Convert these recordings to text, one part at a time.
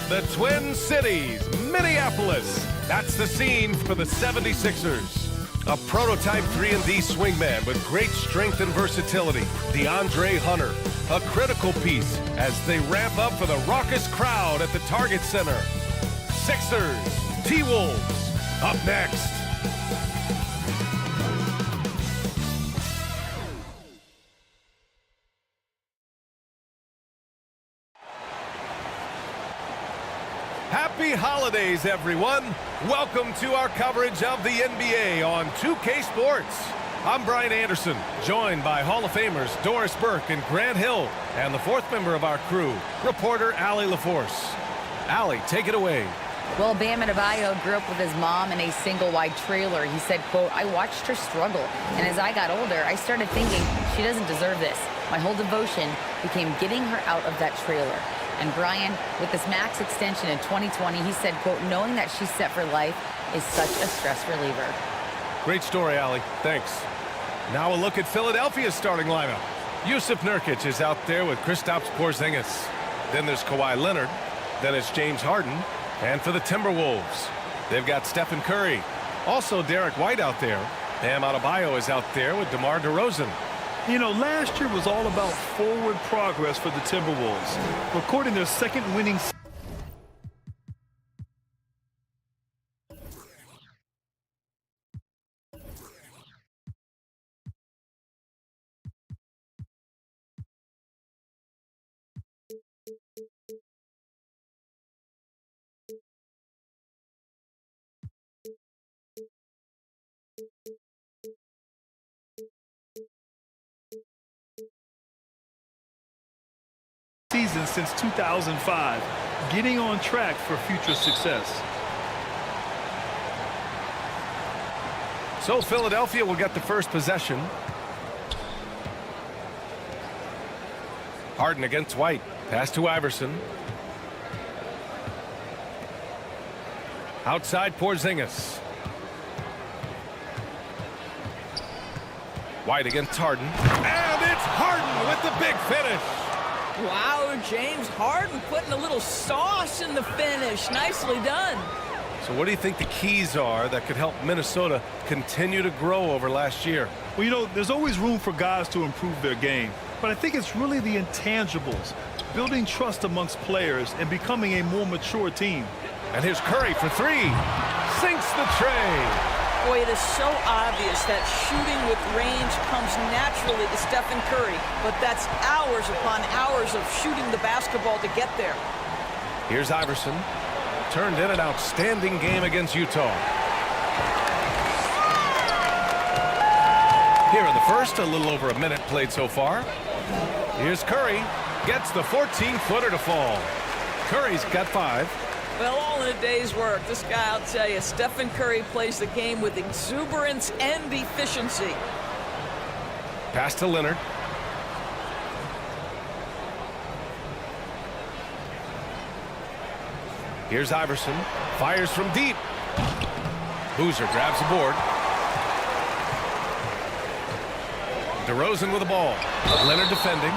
The Twin Cities, Minneapolis. That's the scene for the 76ers. A prototype 3-and-D swingman with great strength and versatility, DeAndre Hunter, a critical piece as they ramp up for the raucous crowd at the Target Center. Sixers, T-Wolves, up next. Happy holidays, everyone. Welcome to our coverage of the NBA on 2K Sports. I'm Brian Anderson, joined by Hall of Famers Doris Burke and Grant Hill, and the fourth member of our crew, reporter Allie LaForce. Allie, take it away. Well, Bam Adebayo grew up with his mom in a single-wide trailer. He said, quote, "I watched her struggle, and as I got older, I started thinking she doesn't deserve this. My whole devotion became getting her out of that trailer." And Brian, with this max extension in 2020, he said, quote, "Knowing that she's set for life is such a stress reliever." Great story, Allie. Thanks. Now a look at Philadelphia's starting lineup. Yusuf Nurkic is out there with Kristaps Porzingis. Then there's Kawhi Leonard. Then it's James Harden. And for the Timberwolves, they've got Stephen Curry. Also Derek White out there. Bam Adebayo is out there with DeMar DeRozan. You know, last year was all about forward progress for the Timberwolves, recording their second winning season since 2005, getting on track for future success. So Philadelphia will get the first possession. Harden against White. Pass to Iverson. Outside Porzingis. White against Harden. And it's Harden with the big finish. Wow, James Harden putting a little sauce in the finish. Nicely done. So what do you think the keys are that could help Minnesota continue to grow over last year? Well, you know, there's always room for guys to improve their game, but I think it's really the intangibles, building trust amongst players and becoming a more mature team. And here's Curry for three. Sinks the tray. Boy, it is so obvious that shooting with range comes naturally to Stephen Curry, but that's hours upon hours of shooting the basketball to get there. Here's Iverson. Turned in an outstanding game against Utah. Here in the first, a little over a minute played so far. Here's Curry. Gets the 14-footer to fall. Curry's got 5. Well, all in a day's work. This guy, I'll tell you, Stephen Curry plays the game with exuberance and efficiency. Pass to Leonard. Here's Iverson. Fires from deep. Boozer grabs the board. DeRozan with the ball. Leonard defending.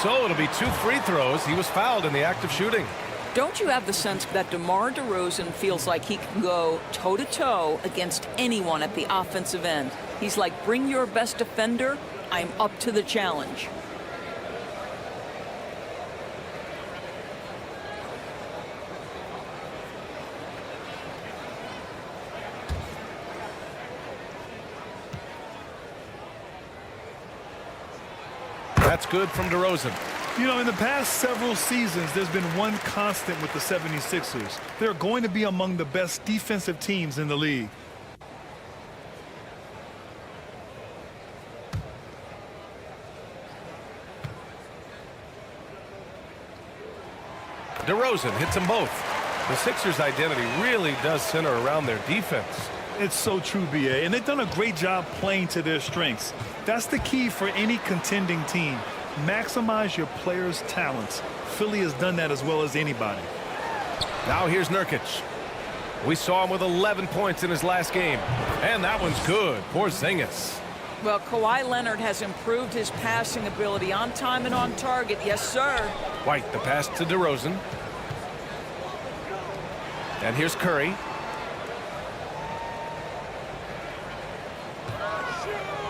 So it'll be 2 free throws. He was fouled in the act of shooting. Don't you have the sense that DeMar DeRozan feels like he can go toe-to-toe against anyone at the offensive end? He's like, bring your best defender, I'm up to the challenge. That's good from DeRozan. You know, in the past several seasons, there's been one constant with the 76ers. They're going to be among the best defensive teams in the league. DeRozan hits them both. The Sixers' identity really does center around their defense. It's so true, B.A., and they've done a great job playing to their strengths. That's the key for any contending team. Maximize your players' talents. Philly has done that as well as anybody. Now here's Nurkic. We saw him with 11 points in his last game. And that one's good. Porzingis. Well, Kawhi Leonard has improved his passing ability on time and on target. Yes, sir. White, the pass to DeRozan. And here's Curry.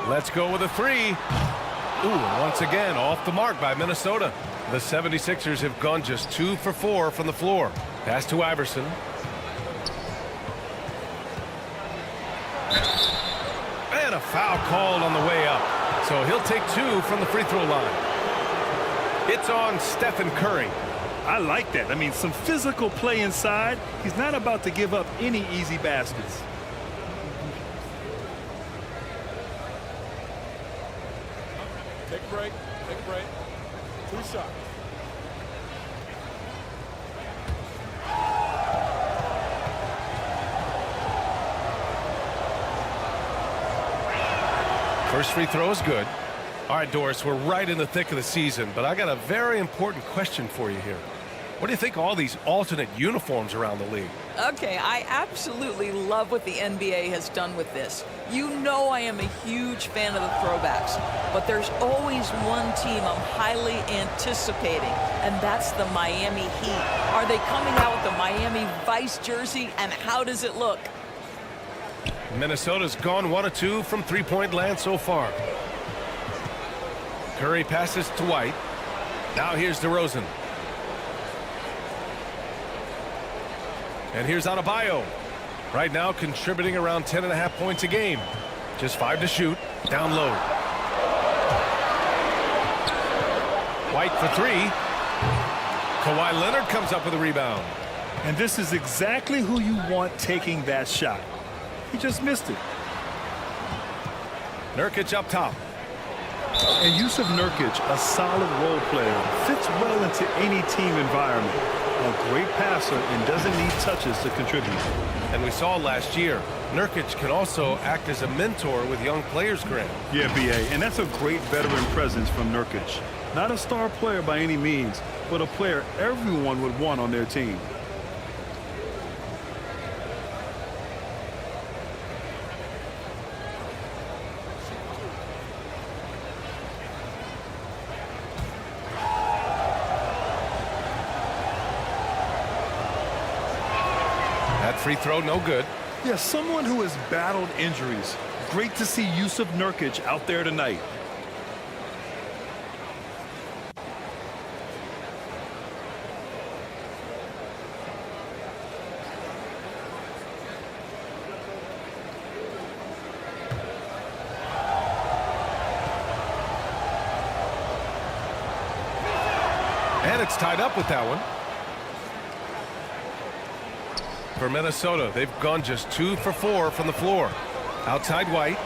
Let's go with a three. Ooh, and once again, off the mark by Minnesota. The 76ers have gone just 2 for 4 from the floor. Pass to Iverson. And a foul called on the way up. So he'll take 2 from the free throw line. It's on Stephen Curry. I like that. I mean, some physical play inside. He's not about to give up any easy baskets. Take a break. Take a break. 2 shots. First free throw is good. All right, Doris, we're right in the thick of the season, but I got a very important question for you here. What do you think of all these alternate uniforms around the league? Okay, I absolutely love what the NBA has done with this. You know I am a huge fan of the throwbacks, but there's always one team I'm highly anticipating, and that's the Miami Heat. Are they coming out with the Miami Vice jersey, and how does it look? Minnesota's gone 1 of 2 from three-point land so far. Curry passes to White. Now here's DeRozan. And here's Adebayo. Right now contributing around 10.5 points a game. Just 5 to shoot. Down low. White for 3. Kawhi Leonard comes up with a rebound. And this is exactly who you want taking that shot. He just missed it. Nurkic up top. And Yusuf Nurkic, a solid role player, fits well into any team environment. A great passer and doesn't need touches to contribute. And we saw last year, Nurkic can also act as a mentor with young players, Grant. Yeah, B.A., and that's a great veteran presence from Nurkic. Not a star player by any means, but a player everyone would want on their team. Free throw, no good. Yeah, someone who has battled injuries. Great to see Yusuf Nurkic out there tonight. And it's tied up with that one. For Minnesota, they've gone just 2 for 4 from the floor. Outside White.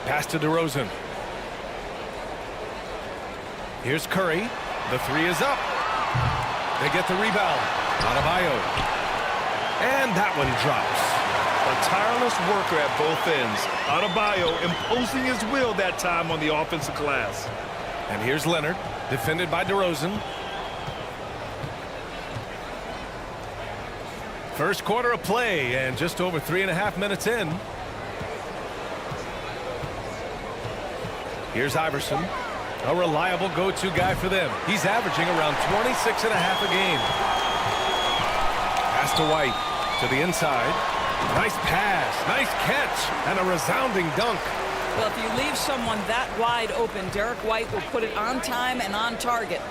Pass to DeRozan. Here's Curry. The 3 is up. They get the rebound. Adebayo. And that one drops. A tireless worker at both ends. Adebayo imposing his will that time on the offensive glass. And here's Leonard, defended by DeRozan. First quarter of play, and just over 3.5 minutes in. Here's Iverson, a reliable go-to guy for them. He's averaging around 26.5 a game. Pass to White, to the inside. Nice pass, nice catch, and a resounding dunk. Well, if you leave someone that wide open, Derek White will put it on time and on target.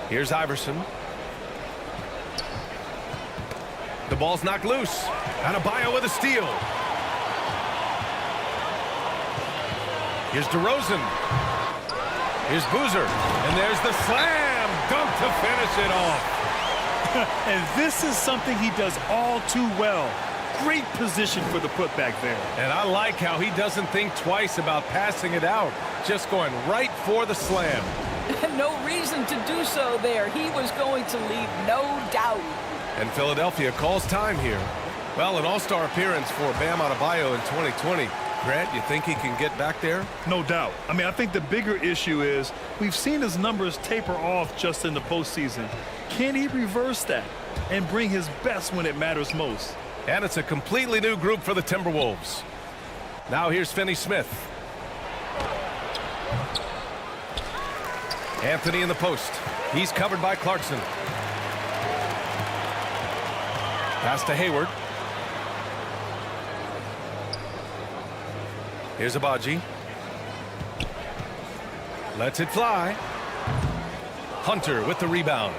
Here's Iverson. The ball's knocked loose. Adebayo with a steal. Here's DeRozan. Here's Boozer. And there's the slam dunk to finish it off. And this is something he does all too well. Great position for the putback there. And I like how he doesn't think twice about passing it out. Just going right for the slam. No reason to do so there. He was going to leave no doubt. And Philadelphia calls time here. Well, an all-star appearance for Bam Adebayo in 2020. Grant, you think he can get back there? No doubt. I mean, I think the bigger issue is we've seen his numbers taper off just in the postseason. Can he reverse that and bring his best when it matters most? And it's a completely new group for the Timberwolves. Now here's Finney Smith. Anthony in the post. He's covered by Clarkson. Pass to Hayward. Here's Abaji. Lets it fly. Hunter with the rebound.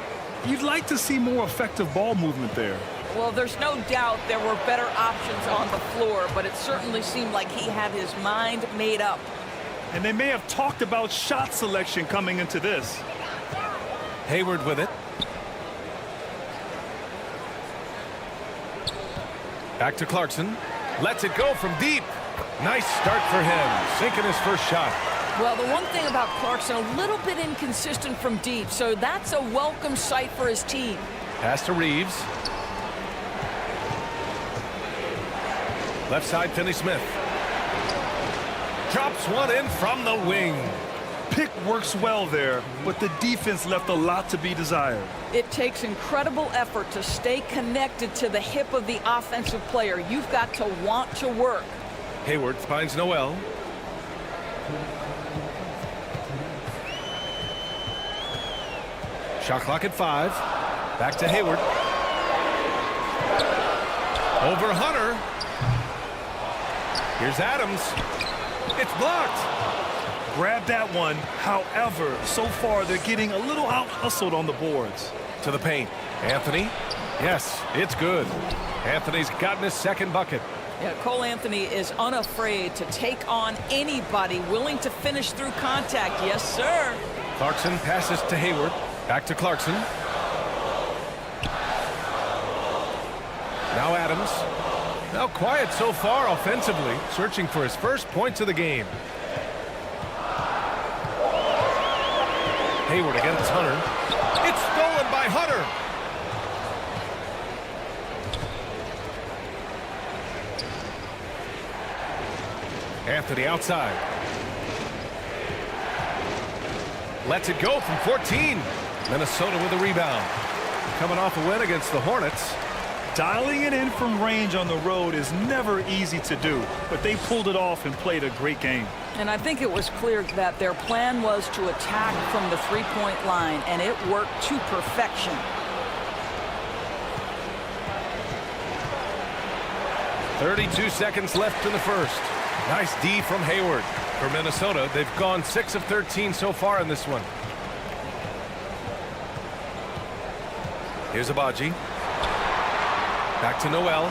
You'd like to see more effective ball movement there. Well, there's no doubt there were better options on the floor, but it certainly seemed like he had his mind made up. And they may have talked about shot selection coming into this. Hayward with it. Back to Clarkson. Lets it go from deep. Nice start for him. Sinking his first shot. Well, the one thing about Clarkson, a little bit inconsistent from deep, so that's a welcome sight for his team. Pass to Reeves. Left side, Finney-Smith. Drops one in from the wing. Pick works well there, but the defense left a lot to be desired. It takes incredible effort to stay connected to the hip of the offensive player. You've got to want to work. Hayward finds Noel. Shot clock at 5. Back to Hayward. Over Hunter. Here's Adams. It's blocked. Grab that one. However, so far they're getting a little out-hustled on the boards. To the paint. Anthony. Yes, it's good. Anthony's gotten his second bucket. Yeah, Cole Anthony is unafraid to take on anybody willing to finish through contact. Yes, sir. Clarkson passes to Hayward. Back to Clarkson. Now Adams. Now quiet so far offensively, searching for his first points of the game. Hayward against Hunter. It's stolen by Hunter. Anthony outside. Lets it go from 14. Minnesota with a rebound. Coming off a win against the Hornets. Dialing it in from range on the road is never easy to do, but they pulled it off and played a great game. And I think it was clear that their plan was to attack from the three-point line, and it worked to perfection. .32 seconds left in the first. Nice D from Hayward. For Minnesota, they've gone 6 of 13 so far in this one. Here's Abaji. Back to Noel.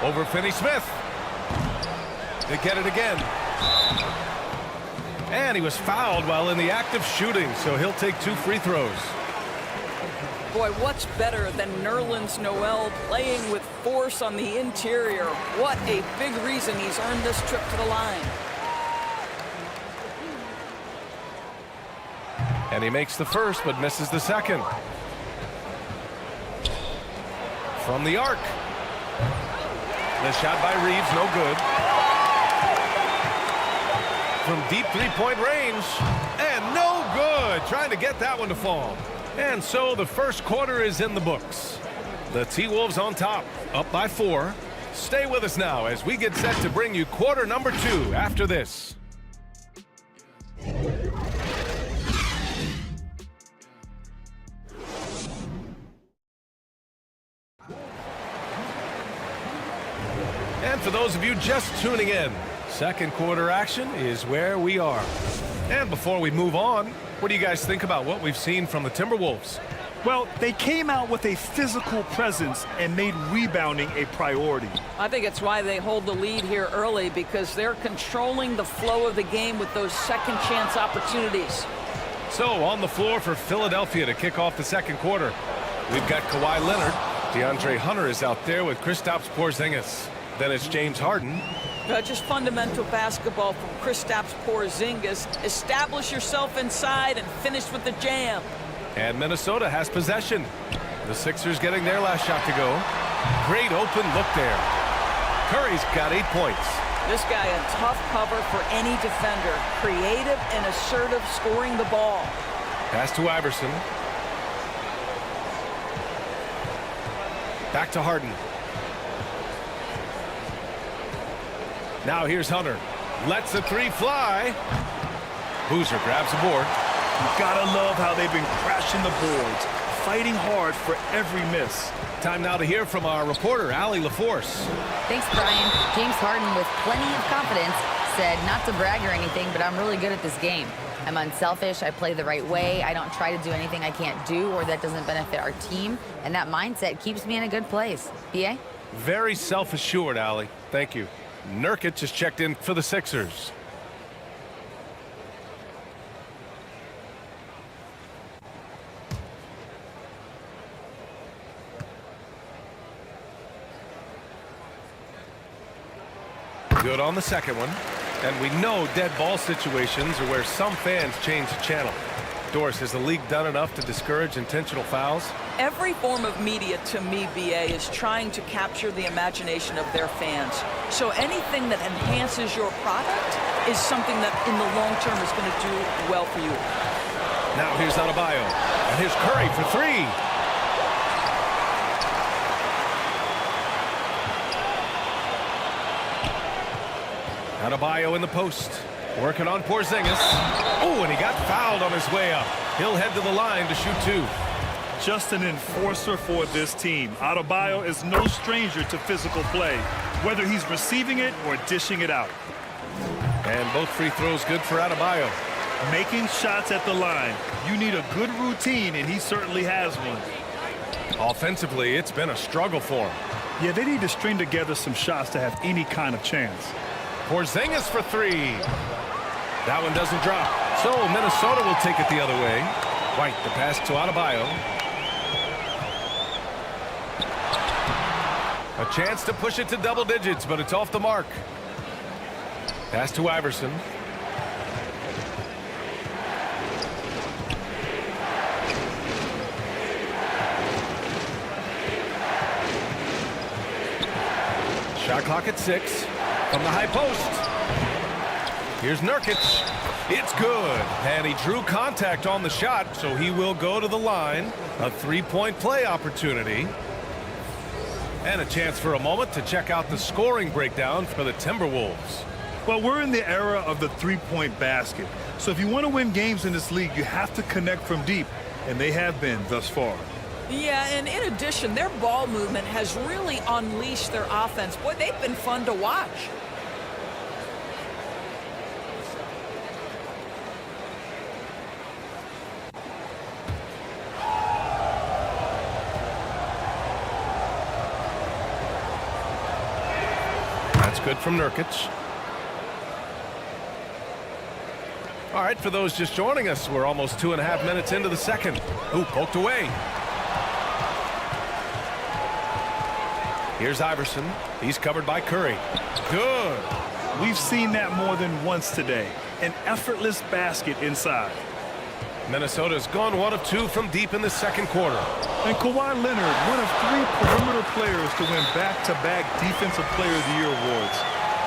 Over Finney-Smith. They get it again. And he was fouled while in the act of shooting, so he'll take 2 free throws. Boy, what's better than Nerlens Noel playing with force on the interior? What a big reason he's earned this trip to the line. And he makes the first, but misses the second. From the arc. The shot by Reeves, no good. From deep three-point range, and no good. Trying to get that one to fall. And so the first quarter is in the books. The T-Wolves on top, up by 4. Stay with us now as we get set to bring you quarter number 2 after this. And for those of you just tuning in, second quarter action is where we are. And before we move on, what do you guys think about what we've seen from the Timberwolves? Well, they came out with a physical presence and made rebounding a priority. I think it's why they hold the lead here early, because they're controlling the flow of the game with those second chance opportunities. So on the floor for Philadelphia to kick off the second quarter, we've got Kawhi Leonard. DeAndre Hunter is out there with Kristaps Porzingis. Then it's James Harden. Just fundamental basketball from Kristaps Porzingis. Establish yourself inside and finish with the jam. And Minnesota has possession. The Sixers getting their last shot to go. Great open look there. Curry's got 8 points. This guy a tough cover for any defender. Creative and assertive scoring the ball. Pass to Iverson. Back to Harden. Now here's Hunter. Lets the 3 fly. Boozer grabs the board. You gotta love how they've been crashing the boards, fighting hard for every miss. Time now to hear from our reporter, Allie LaForce. Thanks, Brian. James Harden, with plenty of confidence, said not to brag or anything, but I'm really good at this game. I'm unselfish, I play the right way, I don't try to do anything I can't do or that doesn't benefit our team, and that mindset keeps me in a good place. B.A.? Very self-assured, Allie. Thank you. Nurkic just checked in for the Sixers. Good on the second one. And we know dead ball situations are where some fans change the channel. Doris, has the league done enough to discourage intentional fouls? Every form of media, to me, BA, is trying to capture the imagination of their fans. So anything that enhances your product is something that in the long term is going to do well for you. Now here's Adebayo. And here's Curry for three. Adebayo in the post. Working on Porzingis. Oh, and he got fouled on his way up. He'll head to the line to shoot two. Just an enforcer for this team. Adebayo is no stranger to physical play, whether he's receiving it or dishing it out. And both free throws good for Adebayo. Making shots at the line. You need a good routine, and he certainly has one. Offensively, it's been a struggle for him. Yeah, they need to string together some shots to have any kind of chance. Porzingis for three. That one doesn't drop. So Minnesota will take it the other way. White, the pass to Adebayo. A chance to push it to double digits, but it's off the mark. Pass to Iverson. Shot clock at 6. From the high post. Here's Nurkic. It's good. And he drew contact on the shot, so he will go to the line. A three-point play opportunity. And a chance for a moment to check out the scoring breakdown for the Timberwolves. Well, we're in the era of the three-point basket. So if you want to win games in this league, you have to connect from deep. And they have been thus far. Yeah, and in addition, their ball movement has really unleashed their offense. Boy, they've been fun to watch. That's good from Nurkic. All right, for those just joining us, we're almost 2.5 minutes into the second. Ooh, poked away. Here's Iverson. He's covered by Curry. Good. We've seen that more than once today. An effortless basket inside. Minnesota's gone 1 of 2 from deep in the second quarter. And Kawhi Leonard, one of 3 perimeter players to win back-to-back Defensive Player of the Year awards.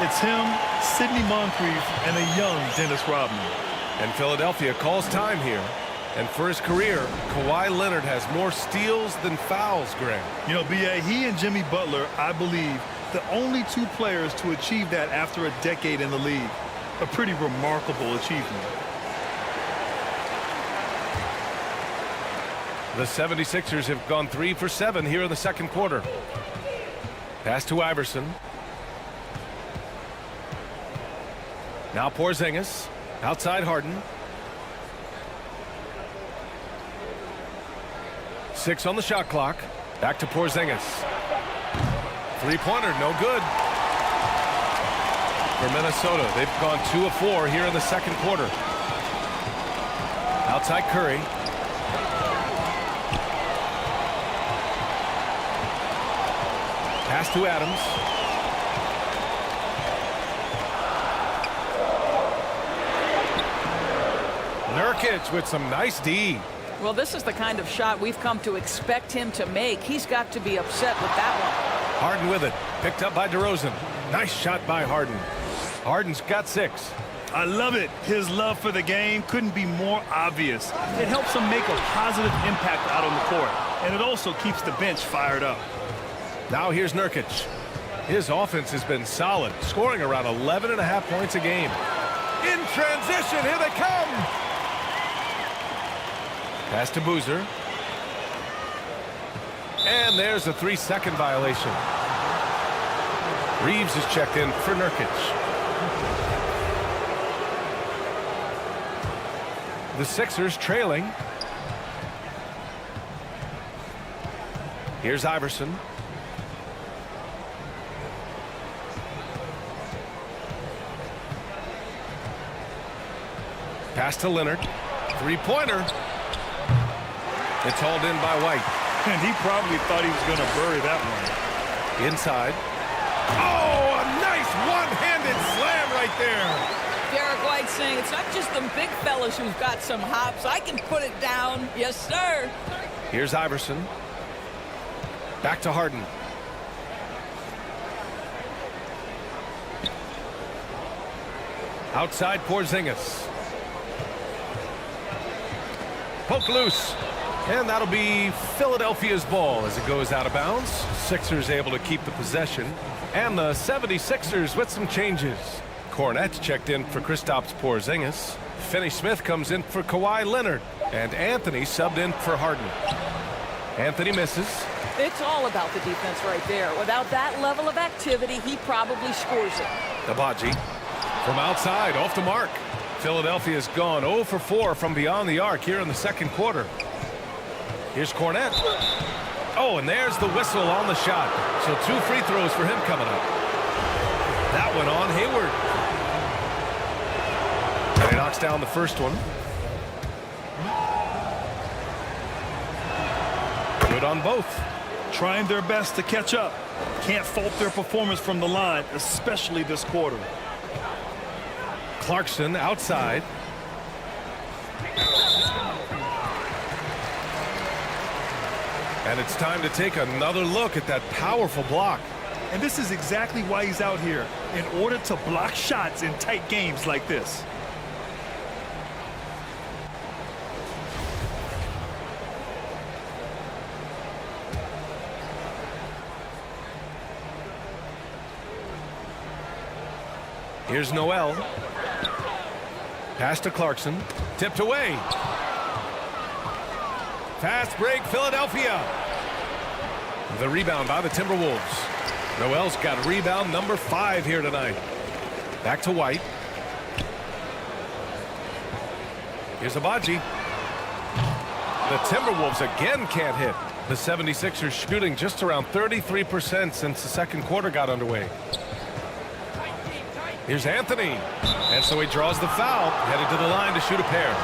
It's him, Sidney Moncrief, and a young Dennis Rodman. And Philadelphia calls time here. And for his career, Kawhi Leonard has more steals than fouls, Greg. You know, B.A., he and Jimmy Butler, I believe, the only 2 players to achieve that after a decade in the league. A pretty remarkable achievement. The 76ers have gone 3 for 7 here in the second quarter. Pass to Iverson. Now Porzingis. Outside Harden. 6 on the shot clock. Back to Porzingis. Three-pointer, no good. For Minnesota, they've gone 2 of 4 here in the second quarter. Outside Curry. Pass to Adams. Nurkic with some nice D. Well, this is the kind of shot we've come to expect him to make. He's got to be upset with that one. Harden with it. Picked up by DeRozan. Nice shot by Harden. Harden's got 6. I love it. His love for the game couldn't be more obvious. It helps him make a positive impact out on the court. And it also keeps the bench fired up. Now here's Nurkic. His offense has been solid, scoring around 11.5 points a game. In transition, here they come. Pass to Boozer. And there's a 3-second violation. Reeves is checked in for Nurkic. The Sixers trailing. Here's Iverson. Pass to Leonard. Three-pointer. It's hauled in by White. And he probably thought he was going to bury that one. Inside. Oh, a nice one-handed slam right there. Derek White saying it's not just the big fellas who've got some hops. I can put it down. Yes, sir. Here's Iverson. Back to Harden. Outside Porzingis. Poke loose. And that'll be Philadelphia's ball as it goes out of bounds. Sixers able to keep the possession. And the 76ers with some changes. Cornette's checked in for Kristaps Porzingis. Finney-Smith comes in for Kawhi Leonard. And Anthony subbed in for Harden. Anthony misses. It's all about the defense right there. Without that level of activity, he probably scores it. Abaji from outside, off the mark. Philadelphia's gone 0 for 4 from beyond the arc here in the second quarter. Here's Cornette. Oh, and there's the whistle on the shot. So 2 free throws for him coming up. That one on Hayward. And he knocks down the first one. Good on both. Trying their best to catch up. Can't fault their performance from the line, especially this quarter. Clarkson outside. And it's time to take another look at that powerful block. And this is exactly why he's out here, in order to block shots in tight games like this. Here's Noel. Pass to Clarkson. Tipped away. Fast break, Philadelphia. The rebound by the Timberwolves. Noel's got rebound number 5 here tonight. Back to White. Here's Abaji. The Timberwolves again can't hit. The 76ers shooting just around 33% since the second quarter got underway. Here's Anthony. And so he draws the foul, headed to the line to shoot a pair.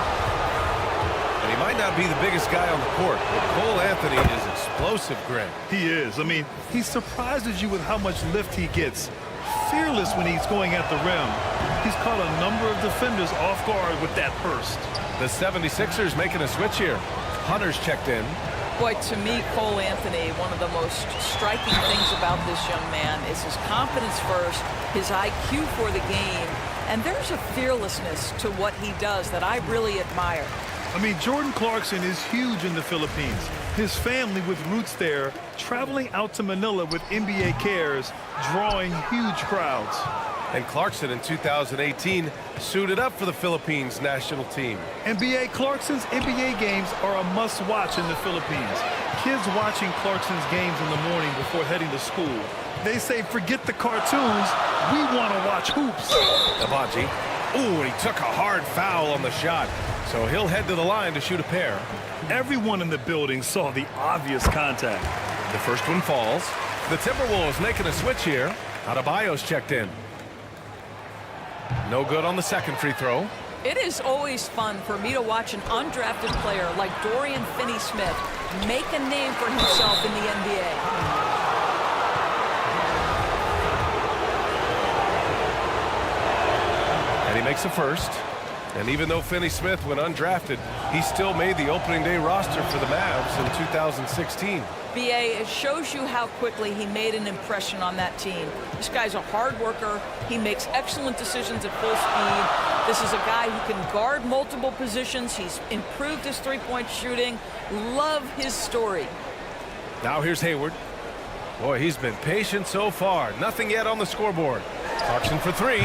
And he might not be the biggest guy on the court, but Cole Anthony is explosive, Greg. He is. I mean, he surprises you with how much lift he gets. Fearless when he's going at the rim. He's caught a number of defenders off guard with that burst. The 76ers making a switch here. Hunter's checked in. Boy, to me, Cole Anthony, one of the most striking things about this young man is his confidence first, his IQ for the game, and there's a fearlessness to what he does that I really admire. I mean, Jordan Clarkson is huge in the Philippines. His family with roots there, traveling out to Manila with NBA cares, drawing huge crowds. And Clarkson in 2018 suited up for the Philippines national team. Clarkson's NBA games are a must-watch in the Philippines. Kids watching Clarkson's games in the morning before heading to school. They say, forget the cartoons, we want to watch hoops. Abaji. Ooh, and he took a hard foul on the shot. So he'll head to the line to shoot a pair. Everyone in the building saw the obvious contact. The first one falls. The Timberwolves making a switch here. Adebayo's checked in. No good on the second free throw. It is always fun for me to watch an undrafted player like Dorian Finney-Smith make a name for himself in the NBA. And he makes a first. And even though Finney-Smith went undrafted, he still made the opening day roster for the Mavs in 2016. BA, it shows you how quickly he made an impression on that team. This guy's a hard worker. He makes excellent decisions at full speed. This is a guy who can guard multiple positions. He's improved his three-point shooting. Love his story. Now here's Hayward. Boy, he's been patient so far. Nothing yet on the scoreboard. Clarkson for 3. 2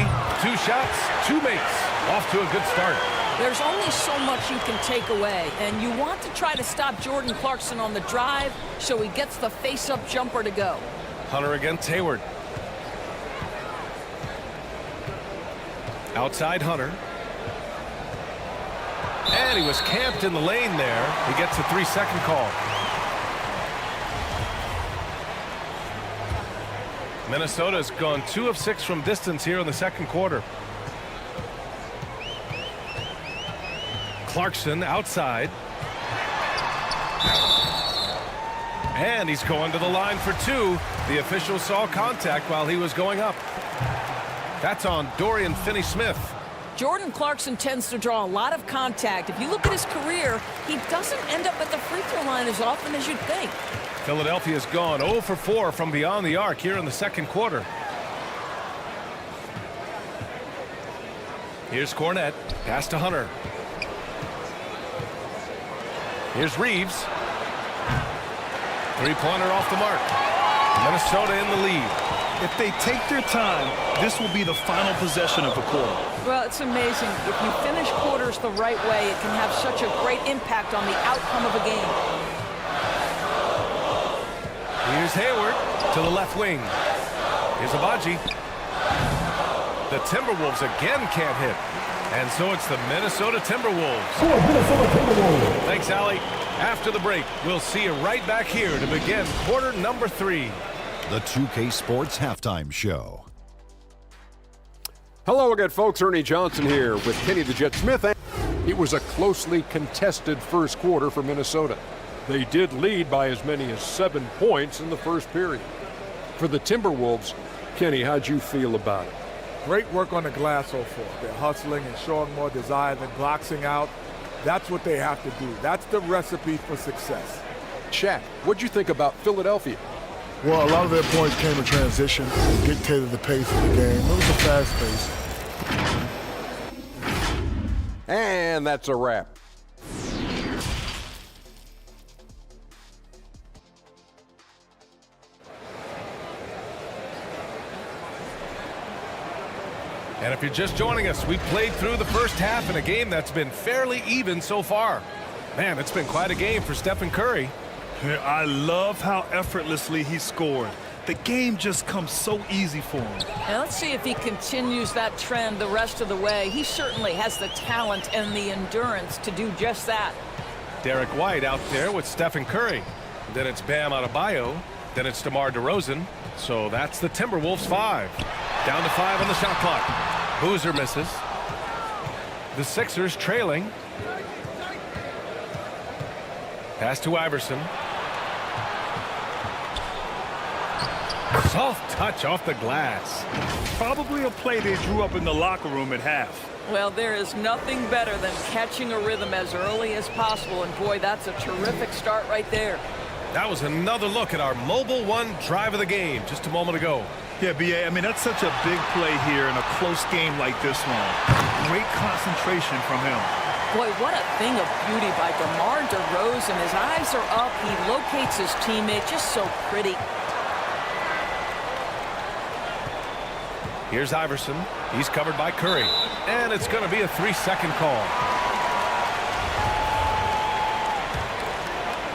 shots, 2 makes. Off to a good start. There's only so much you can take away, and you want to try to stop Jordan Clarkson on the drive so he gets the face-up jumper to go. Hunter against Hayward. Outside Hunter. And he was camped in the lane there. He gets a 3-second call. Minnesota's gone 2 of 6 from distance here in the second quarter. Clarkson outside. And he's going to the line for 2. The official saw contact while he was going up. That's on Dorian Finney-Smith. Jordan Clarkson tends to draw a lot of contact. If you look at his career, he doesn't end up at the free throw line as often as you'd think. Philadelphia's gone 0 for 4 from beyond the arc here in the second quarter. Here's Cornette. Pass to Hunter. Here's Reeves. Three-pointer off the mark. Minnesota in the lead. If they take their time, this will be the final possession of the quarter. Well, it's amazing. If you finish quarters the right way, it can have such a great impact on the outcome of a game. Here's Hayward to the left wing. Here's Abaji. The Timberwolves again can't hit. And so it's the Minnesota Timberwolves. Thanks, Allie. After the break, we'll see you right back here to begin quarter number 3. The 2K Sports Halftime Show. Hello again, folks. Ernie Johnson here with Kenny the Jet Smith. It was a closely contested first quarter for Minnesota. They did lead by as many as 7 points in the first period. For the Timberwolves, Kenny, how'd you feel about it? Great work on the glass so far. They're hustling and showing more desire than boxing out. That's what they have to do. That's the recipe for success. Shaq, what'd you think about Philadelphia? Well, a lot of their points came in transition and dictated the pace of the game. It was a fast pace. And that's a wrap. And if you're just joining us, we played through the first half in a game that's been fairly even so far. Man, it's been quite a game for Stephen Curry. I love how effortlessly he scored. The game just comes so easy for him. And let's see if he continues that trend the rest of the way. He certainly has the talent and the endurance to do just that. Derek White out there with Stephen Curry. Then it's Bam Adebayo. Then it's DeMar DeRozan. So that's the Timberwolves 5. Down to 5 on the shot clock. Boozer misses. The Sixers trailing. Pass to Iverson. Soft touch off the glass. Probably a play they drew up in the locker room at half. Well, there is nothing better than catching a rhythm as early as possible. And boy, that's a terrific start right there. That was another look at our Mobile One drive of the game just a moment ago. Yeah, B.A., I mean, that's such a big play here in a close game like this one. Great concentration from him. Boy, what a thing of beauty by DeMar DeRozan. His eyes are up. He locates his teammate. Just so pretty. Here's Iverson. He's covered by Curry. And it's going to be a 3-second call.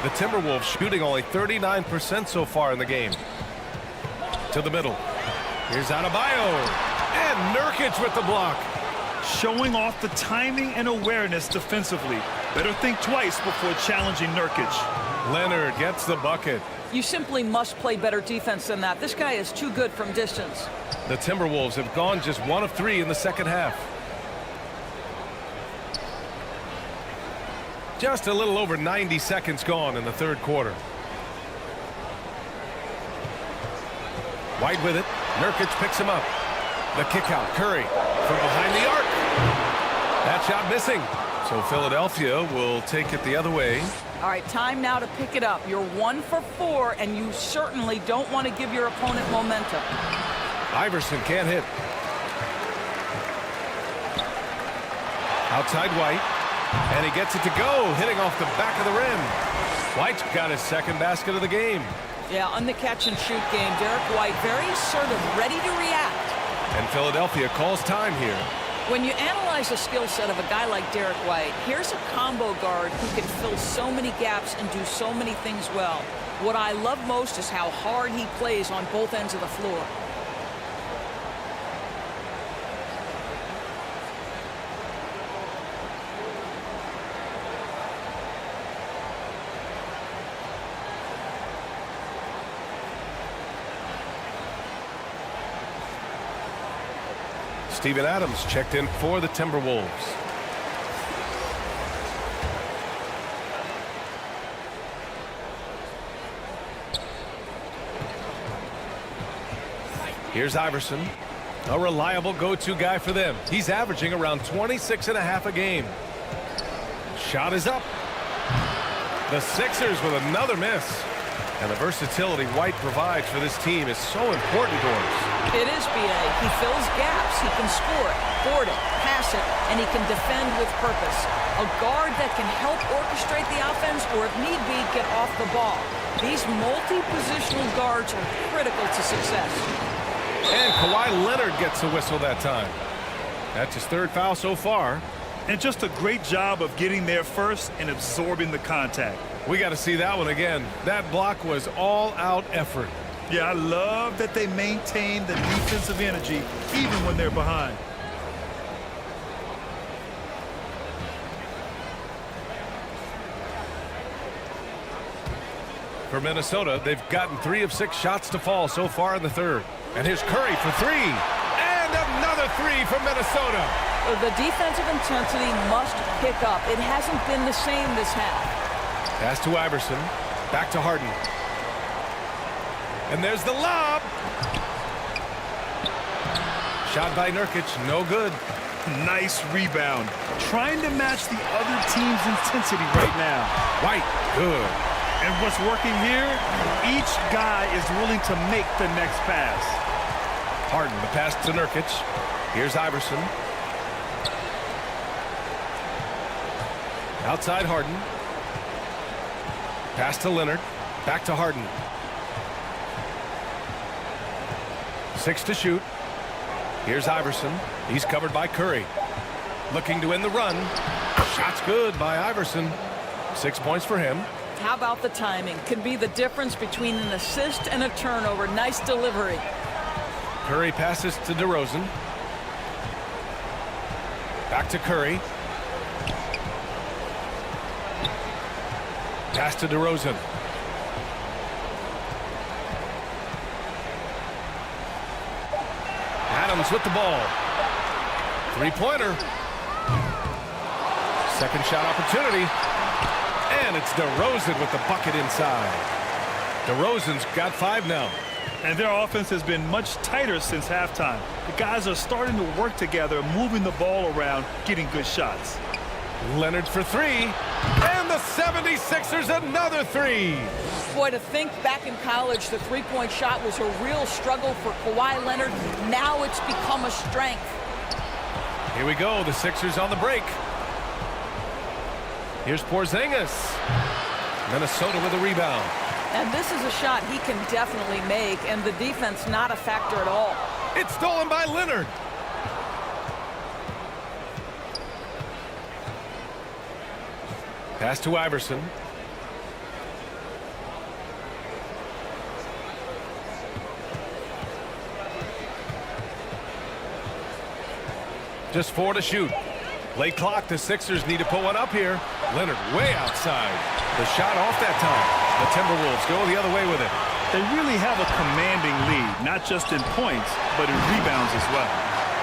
The Timberwolves shooting only 39% so far in the game. To the middle. Here's Adebayo. And Nurkic with the block. Showing off the timing and awareness defensively. Better think twice before challenging Nurkic. Leonard gets the bucket. You simply must play better defense than that. This guy is too good from distance. The Timberwolves have gone just 1 of 3 in the second half. Just a little over 90 seconds gone in the third quarter. White with it. Nurkic picks him up. The kick out. Curry from behind the arc. That shot missing. So Philadelphia will take it the other way. All right, time now to pick it up. You're 1 for 4, and you certainly don't want to give your opponent momentum. Iverson can't hit. Outside White. And he gets it to go, hitting off the back of the rim. White's got his second basket of the game. Yeah, on the catch-and-shoot game, Derek White very assertive, ready to react. And Philadelphia calls time here. When you analyze the skill set of a guy like Derek White, here's a combo guard who can fill so many gaps and do so many things well. What I love most is how hard he plays on both ends of the floor. Steven Adams checked in for the Timberwolves. Here's Iverson, a reliable go-to guy for them. He's averaging around 26.5 a game. Shot is up. The Sixers with another miss. And the versatility White provides for this team is so important to us. It is, B.A. He fills gaps. He can score it, board it, pass it, and he can defend with purpose. A guard that can help orchestrate the offense or, if need be, get off the ball. These multi-positional guards are critical to success. And Kawhi Leonard gets a whistle that time. That's his third foul so far. And just a great job of getting there first and absorbing the contact. We got to see that one again. That block was all-out effort. Yeah, I love that they maintain the defensive energy even when they're behind. For Minnesota, they've gotten 3 of 6 shots to fall so far in the third. And here's Curry for 3. And another 3 from Minnesota. The defensive intensity must pick up. It hasn't been the same this half. Pass to Iverson. Back to Harden. And there's the lob. Shot by Nurkic. No good. Nice rebound. Trying to match the other team's intensity right now. White. Good. And what's working here? Each guy is willing to make the next pass. Harden, the pass to Nurkic. Here's Iverson. Outside Harden. Pass to Leonard. Back to Harden. 6 to shoot. Here's Iverson. He's covered by Curry. Looking to end the run. Shot's good by Iverson. 6 points for him. How about the timing? Can be the difference between an assist and a turnover. Nice delivery. Curry passes to DeRozan. Back to Curry. Pass to DeRozan. Adams with the ball. 3-pointer. Second shot opportunity. And it's DeRozan with the bucket inside. DeRozan's got 5 now. And their offense has been much tighter since halftime. The guys are starting to work together, moving the ball around, getting good shots. Leonard for 3. And the 76ers another 3. Boy, to think back in college, the three-point shot was a real struggle for Kawhi Leonard. Now it's become a strength. Here we go. The Sixers on the break. Here's Porzingis. Minnesota with a rebound. And this is a shot he can definitely make, and the defense not a factor at all. It's stolen by Leonard. Pass to Iverson. Just 4 to shoot. Late clock. The Sixers need to put one up here. Leonard way outside. The shot off that time. The Timberwolves go the other way with it. They really have a commanding lead, not just in points, but in rebounds as well.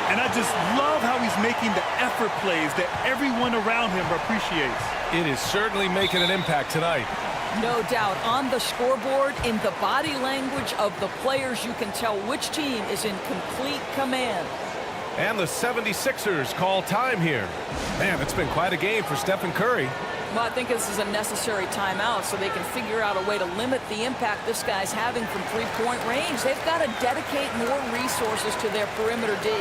And I just love how he's making the effort plays that everyone around him appreciates. It is certainly making an impact tonight. No doubt. On the scoreboard, in the body language of the players, you can tell which team is in complete command. And the 76ers call time here. Man, it's been quite a game for Stephen Curry. Well, I think this is a necessary timeout so they can figure out a way to limit the impact this guy's having from three-point range. They've got to dedicate more resources to their perimeter D.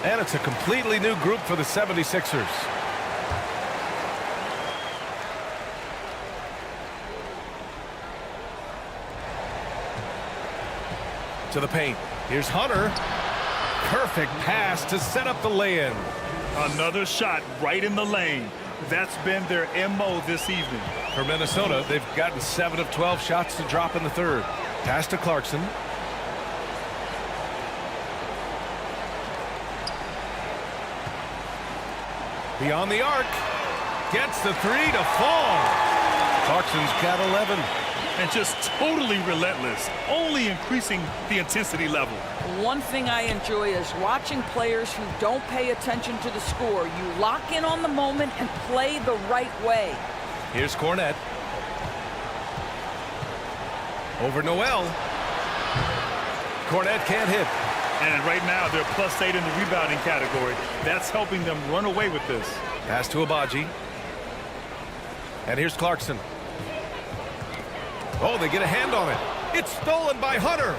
And it's a completely new group for the 76ers. To the paint. Here's Hunter. Perfect pass to set up the lay-in. Another shot right in the lane. That's been their MO this evening. For Minnesota, they've gotten 7 of 12 shots to drop in the third. Pass to Clarkson. Beyond the arc. Gets the 3 to fall. Clarkson's got 11. And just totally relentless, only increasing the intensity level. One thing I enjoy is watching players who don't pay attention to the score. You lock in on the moment and play the right way. Here's Cornette. Over Noel. Cornette can't hit. And right now, they're +8 in the rebounding category. That's helping them run away with this. Pass to Abaji. And here's Clarkson. Oh, they get a hand on it. It's stolen by Hunter.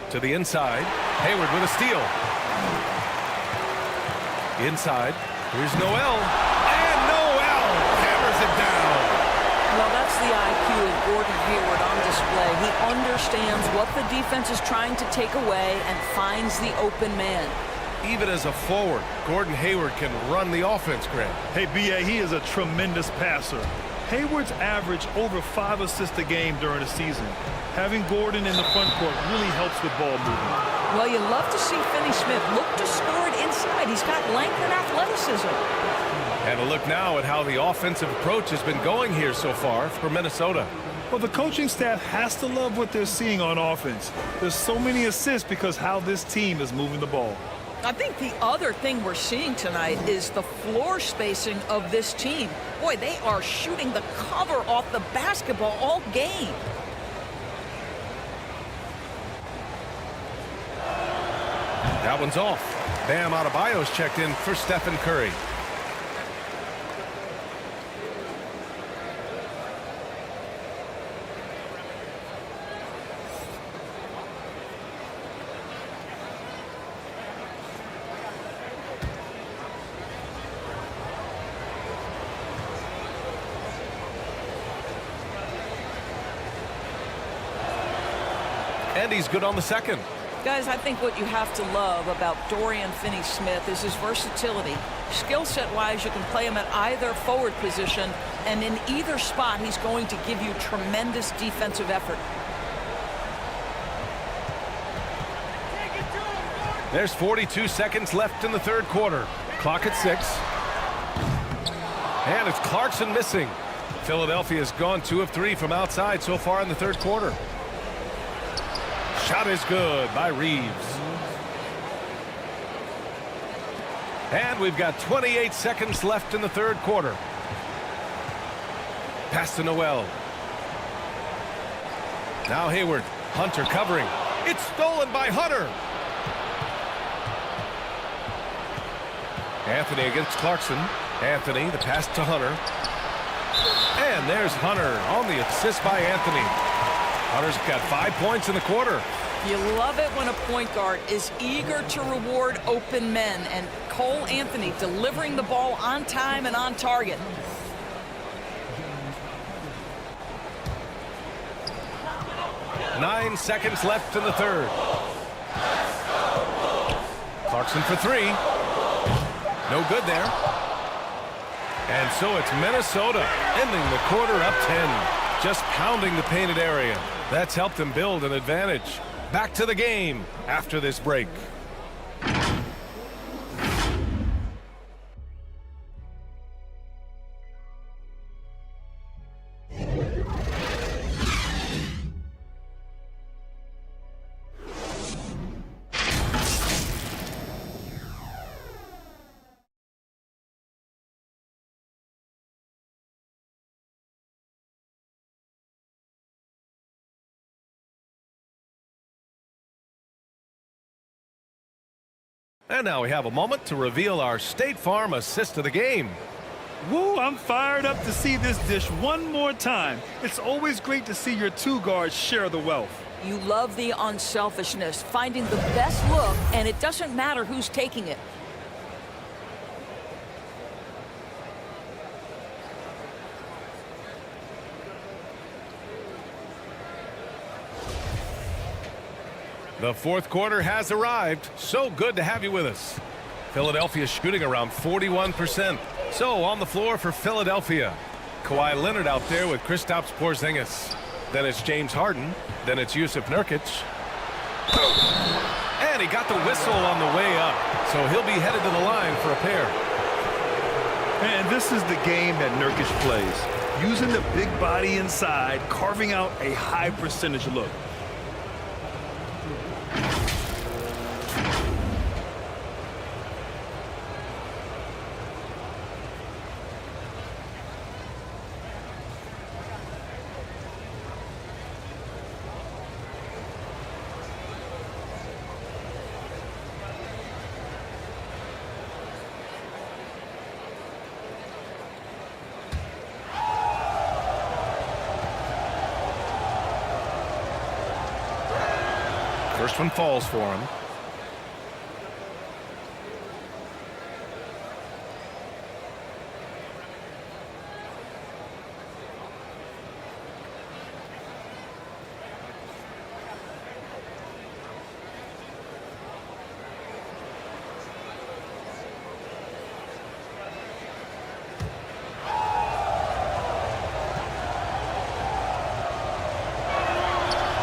To the inside. Hayward with a steal. Inside. Here's Noel. And Noel hammers it down. Well, that's the IQ of Gordon Hayward on display. He understands what the defense is trying to take away and finds the open man. Even as a forward, Gordon Hayward can run the offense, Grant. Hey, B.A., he is a tremendous passer. Hayward's averaged over 5 assists a game during the season. Having Gordon in the front court really helps with ball movement. Well, you love to see Finney Smith look to score it inside. He's got length and athleticism. And a look now at how the offensive approach has been going here so far for Minnesota. Well, the coaching staff has to love what they're seeing on offense. There's so many assists because how this team is moving the ball. I think the other thing we're seeing tonight is the floor spacing of this team. Boy, they are shooting the cover off the basketball all game. That one's off. Bam Adebayo's checked in for Stephen Curry. And he's good on the second. Guys, I think what you have to love about Dorian Finney-Smith is his versatility. Skill set-wise, you can play him at either forward position, and in either spot, he's going to give you tremendous defensive effort. There's 42 seconds left in the third quarter. Clock at 6. And it's Clarkson missing. Philadelphia's gone 2 of 3 from outside so far in the third quarter. Shot is good by Reeves. And we've got 28 seconds left in the third quarter. Pass to Noel. Now Hayward. Hunter covering. It's stolen by Hunter. Anthony against Clarkson. Anthony, the pass to Hunter. And there's Hunter on the assist by Anthony. Hunter's got 5 points in the quarter. You love it when a point guard is eager to reward open men, and Cole Anthony delivering the ball on time and on target. Nine seconds left in the third. Clarkson for 3. No good there. And so it's Minnesota ending the quarter up 10. Just pounding the painted area. That's helped them build an advantage. Back to the game after this break. And now we have a moment to reveal our State Farm assist of the game. Woo, I'm fired up to see this dish one more time. It's always great to see your 2 guards share the wealth. You love the unselfishness, finding the best look, and it doesn't matter who's taking it. The fourth quarter has arrived. So good to have you with us. Philadelphia shooting around 41%. So on the floor for Philadelphia, Kawhi Leonard out there with Kristaps Porzingis. Then it's James Harden. Then it's Jusuf Nurkic. And he got the whistle on the way up. So he'll be headed to the line for a pair. And this is the game that Nurkic plays. Using the big body inside, carving out a high percentage look. First one falls for him.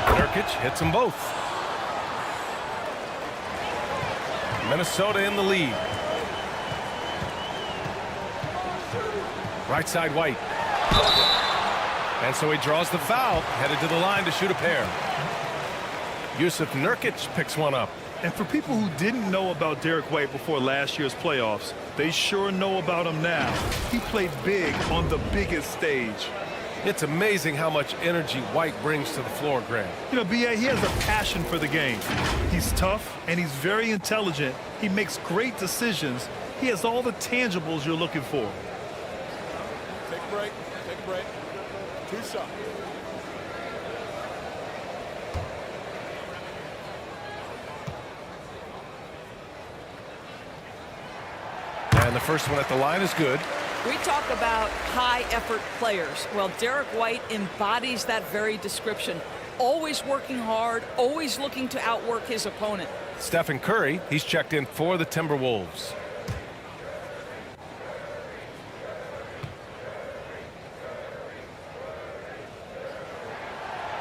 Nurkic hits them both. Minnesota in the lead. Right side White. And so he draws the foul, headed to the line to shoot a pair. Jusuf Nurkic picks one up. And for people who didn't know about Derek White before last year's playoffs, they sure know about him now. He played big on the biggest stage. It's amazing how much energy White brings to the floor, Grant. You know, B.A., he has a passion for the game. He's tough, and he's very intelligent. He makes great decisions. He has all the tangibles you're looking for. Take a break. Take a break. 2 shots. And the first one at the line is good. We talk about high-effort players. Well, Derek White embodies that very description. Always working hard, always looking to outwork his opponent. Stephen Curry, he's checked in for the Timberwolves.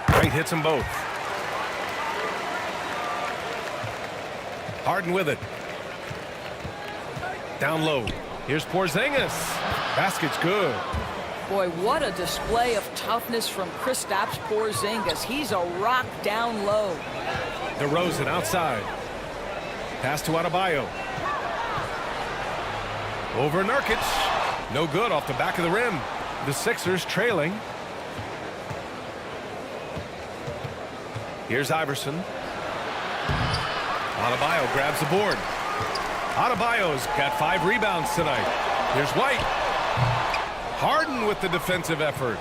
White hits them both. Harden with it. Down low. Here's Porzingis. Basket's good. Boy, what a display of toughness from Kristaps Porzingis. He's a rock down low. DeRozan outside. Pass to Adebayo. Over Nurkic. No good off the back of the rim. The Sixers trailing. Here's Iverson. Adebayo grabs the board. Adebayo's got 5 rebounds tonight. Here's White. Harden with the defensive effort.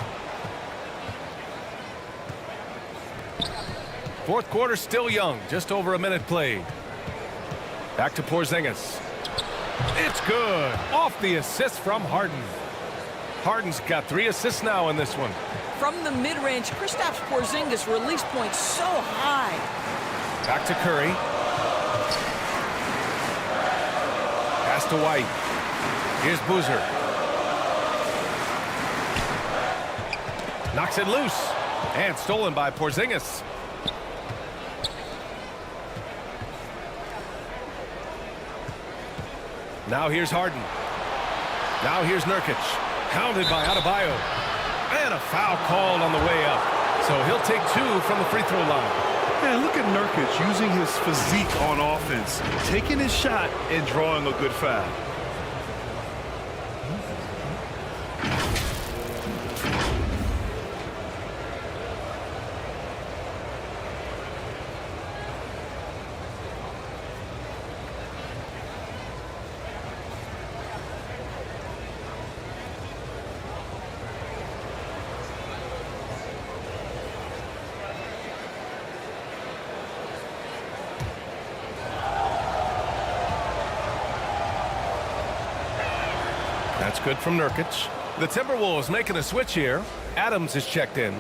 Fourth quarter still young, just over a minute played. Back to Porzingis. It's good. Off the assist from Harden. Harden's got 3 assists now in this one. From the mid-range, Kristaps Porzingis release point so high. Back to Curry. Pass to White. Here's Boozer. Knocks it loose. And stolen by Porzingis. Now here's Harden. Now here's Nurkic. Counted by Adebayo. And a foul called on the way up. So he'll take 2 from the free throw line. And look at Nurkic using his physique on offense, taking his shot and drawing a good foul. That's good from Nurkic. The Timberwolves making a switch here. Adams is checked in.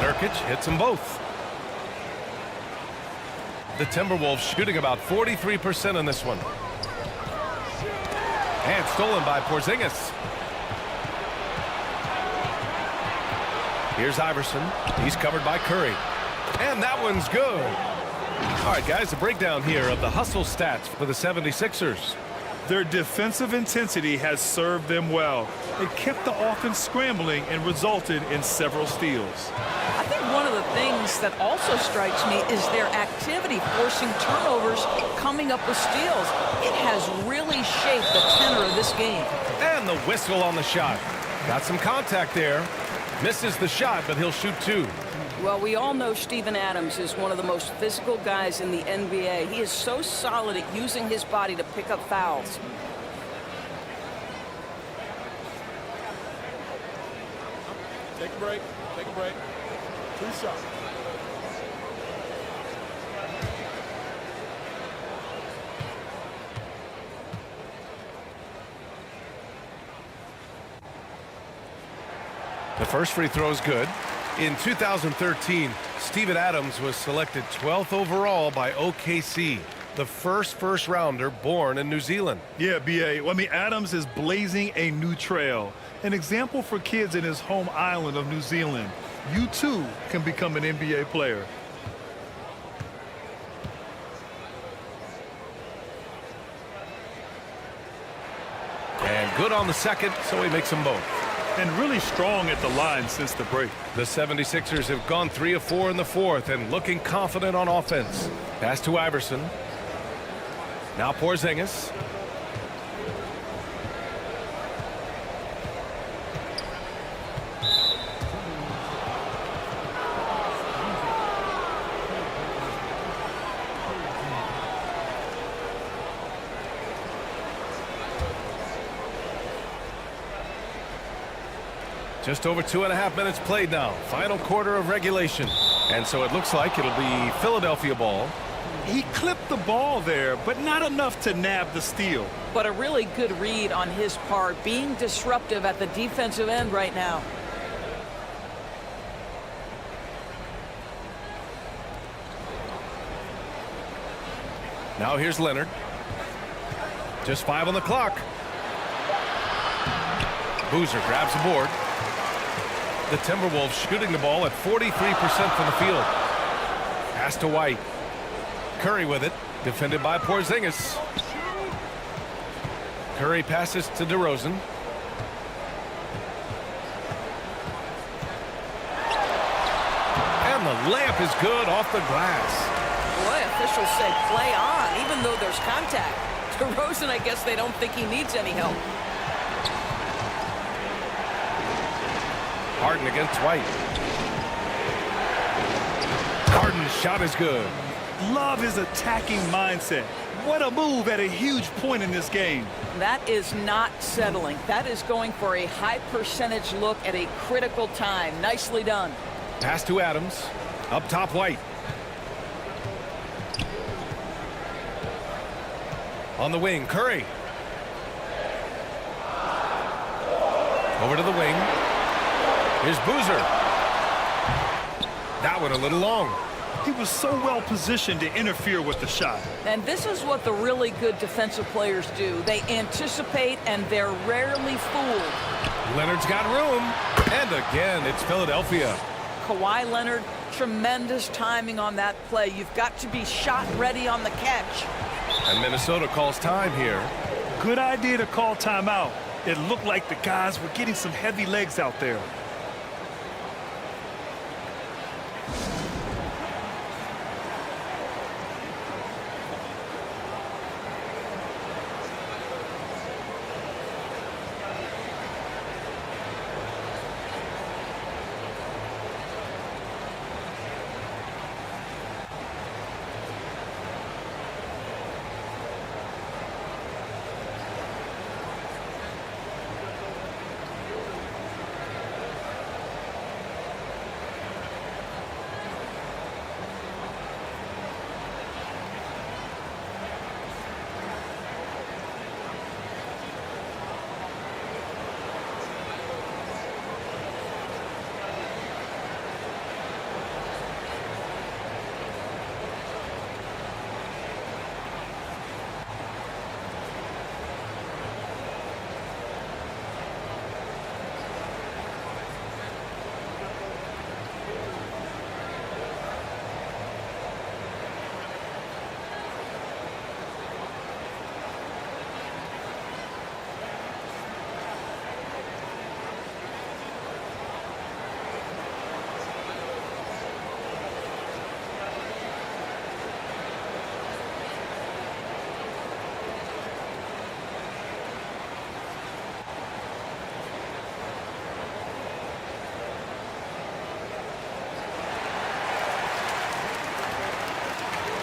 Nurkic hits them both. The Timberwolves shooting about 43% in this one. And stolen by Porzingis. Here's Iverson. He's covered by Curry. And that one's good. All right, guys, a breakdown here of the hustle stats for the 76ers. Their defensive intensity has served them well. It kept the offense scrambling and resulted in several steals. I think one of the things that also strikes me is their activity forcing turnovers, coming up with steals. It has really shaped the tenor of this game. And the whistle on the shot. Got some contact there. Misses the shot, but he'll shoot two. Well, we all know Steven Adams is one of the most physical guys in the NBA. He is so solid at using his body to pick up fouls. Take a break. Take a break. 2 shots. The first free throw is good. In 2013, Steven Adams was selected 12th overall by OKC, the first rounder born in New Zealand. Yeah, B.A. Well, I mean, Adams is blazing a new trail. An example for kids in his home island of New Zealand. You, too, can become an NBA player. And good on the second, so he makes them both. And really strong at the line since the break. The 76ers have gone 3 of 4 in the fourth and looking confident on offense. Pass to Iverson. Now Porzingis. Just over 2.5 minutes played now. Final quarter of regulation. And so it looks like it'll be Philadelphia ball. He clipped the ball there, but not enough to nab the steal. But a really good read on his part, being disruptive at the defensive end right now. Now here's Leonard. Just 5 on the clock. Boozer grabs the board. The Timberwolves shooting the ball at 43% from the field. Pass to White. Curry with it. Defended by Porzingis. Curry passes to DeRozan. And the layup is good off the glass. Boy, officials say play on, even though there's contact. DeRozan, I guess they don't think he needs any help. Harden against White. Harden's shot is good. Love his attacking mindset. What a move at a huge point in this game. That is not settling. That is going for a high percentage look at a critical time. Nicely done. Pass to Adams. Up top, White. On the wing, Curry. Over to the wing. Here's Boozer. That one a little long. He was so well positioned to interfere with the shot. And this is what the really good defensive players do. They anticipate, and they're rarely fooled. Leonard's got room. And again, it's Philadelphia. Kawhi Leonard, tremendous timing on that play. You've got to be shot ready on the catch. And Minnesota calls time here. Good idea to call timeout. It looked like the guys were getting some heavy legs out there.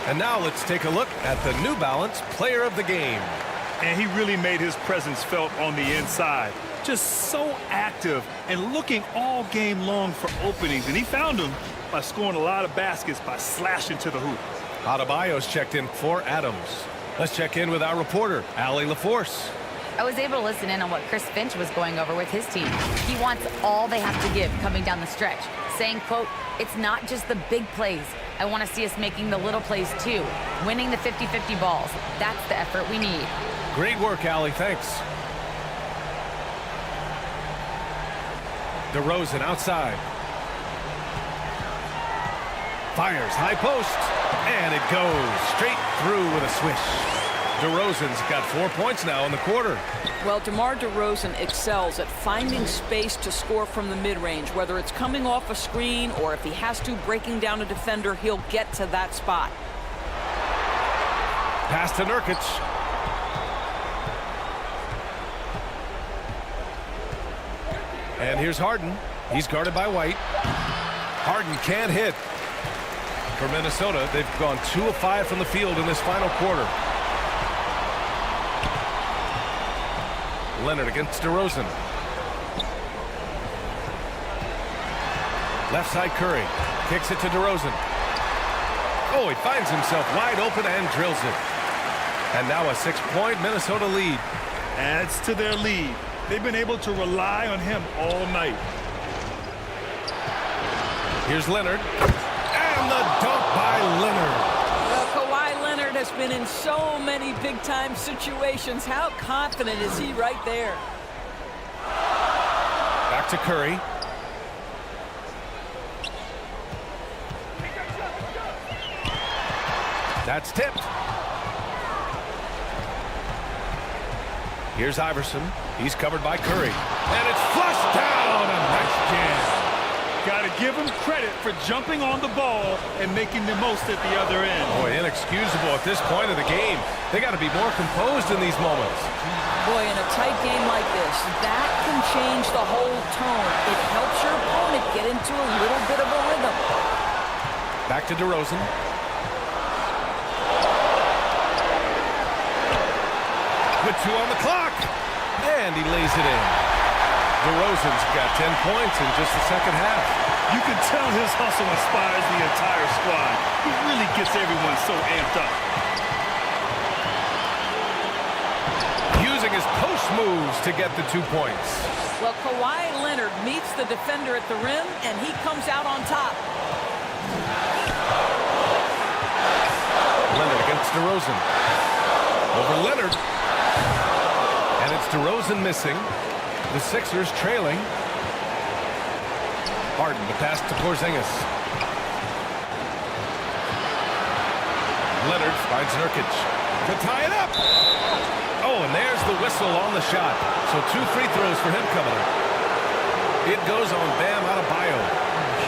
And now let's take a look at the New Balance Player of the Game. And he really made his presence felt on the inside. Just so active and looking all game long for openings. And he found them by scoring a lot of baskets by slashing to the hoop. Adebayo's checked in for Adams. Let's check in with our reporter, Allie LaForce. I was able to listen in on what Chris Finch was going over with his team. He wants all they have to give coming down the stretch, saying, quote, "It's not just the big plays. I want to see us making the little plays too, winning the 50-50 balls. That's the effort we need." Great work, Allie. Thanks. DeRozan outside. Fires high post, and it goes straight through with a swish. DeRozan's got 4 points now in the quarter. Well, DeMar DeRozan excels at finding space to score from the mid-range. Whether it's coming off a screen or if he has to breaking down a defender, he'll get to that spot. Pass to Nurkic. And here's Harden. He's guarded by White. Harden can't hit. For Minnesota, they've gone 2 of 5 from the field in this final quarter. Leonard against DeRozan. Left side Curry. Kicks it to DeRozan. Oh, he finds himself wide open and drills it. And now a 6-point Minnesota lead. Adds to their lead. They've been able to rely on him all night. Here's Leonard. And the dunk by Leonard. Well, Kawhi Leonard has been in so many big-time situations. How confident is he right there? Back to Curry. That's tipped. Here's Iverson. He's covered by Curry. And it's flushed down. A nice jam. Got to give him credit for jumping on the ball and making the most at the other end. Boy, inexcusable at this point of the game. They got to be more composed in these moments. Boy, in a tight game like this, that can change the whole tone. It helps your opponent get into a little bit of a rhythm. Back to DeRozan. With 2 on the clock. And he lays it in. DeRozan's got 10 points in just the second half. You can tell his hustle inspires the entire squad. He really gets everyone so amped up. Using his post moves to get the 2 points. Well, Kawhi Leonard meets the defender at the rim, and he comes out on top. Leonard against DeRozan. Over Leonard. And it's DeRozan missing. The Sixers trailing. Harden to pass to Porzingis. Leonard finds Nurkic to tie it up. Oh, and there's the whistle on the shot. So 2 free throws for him coming up. It goes on Bam Adebayo.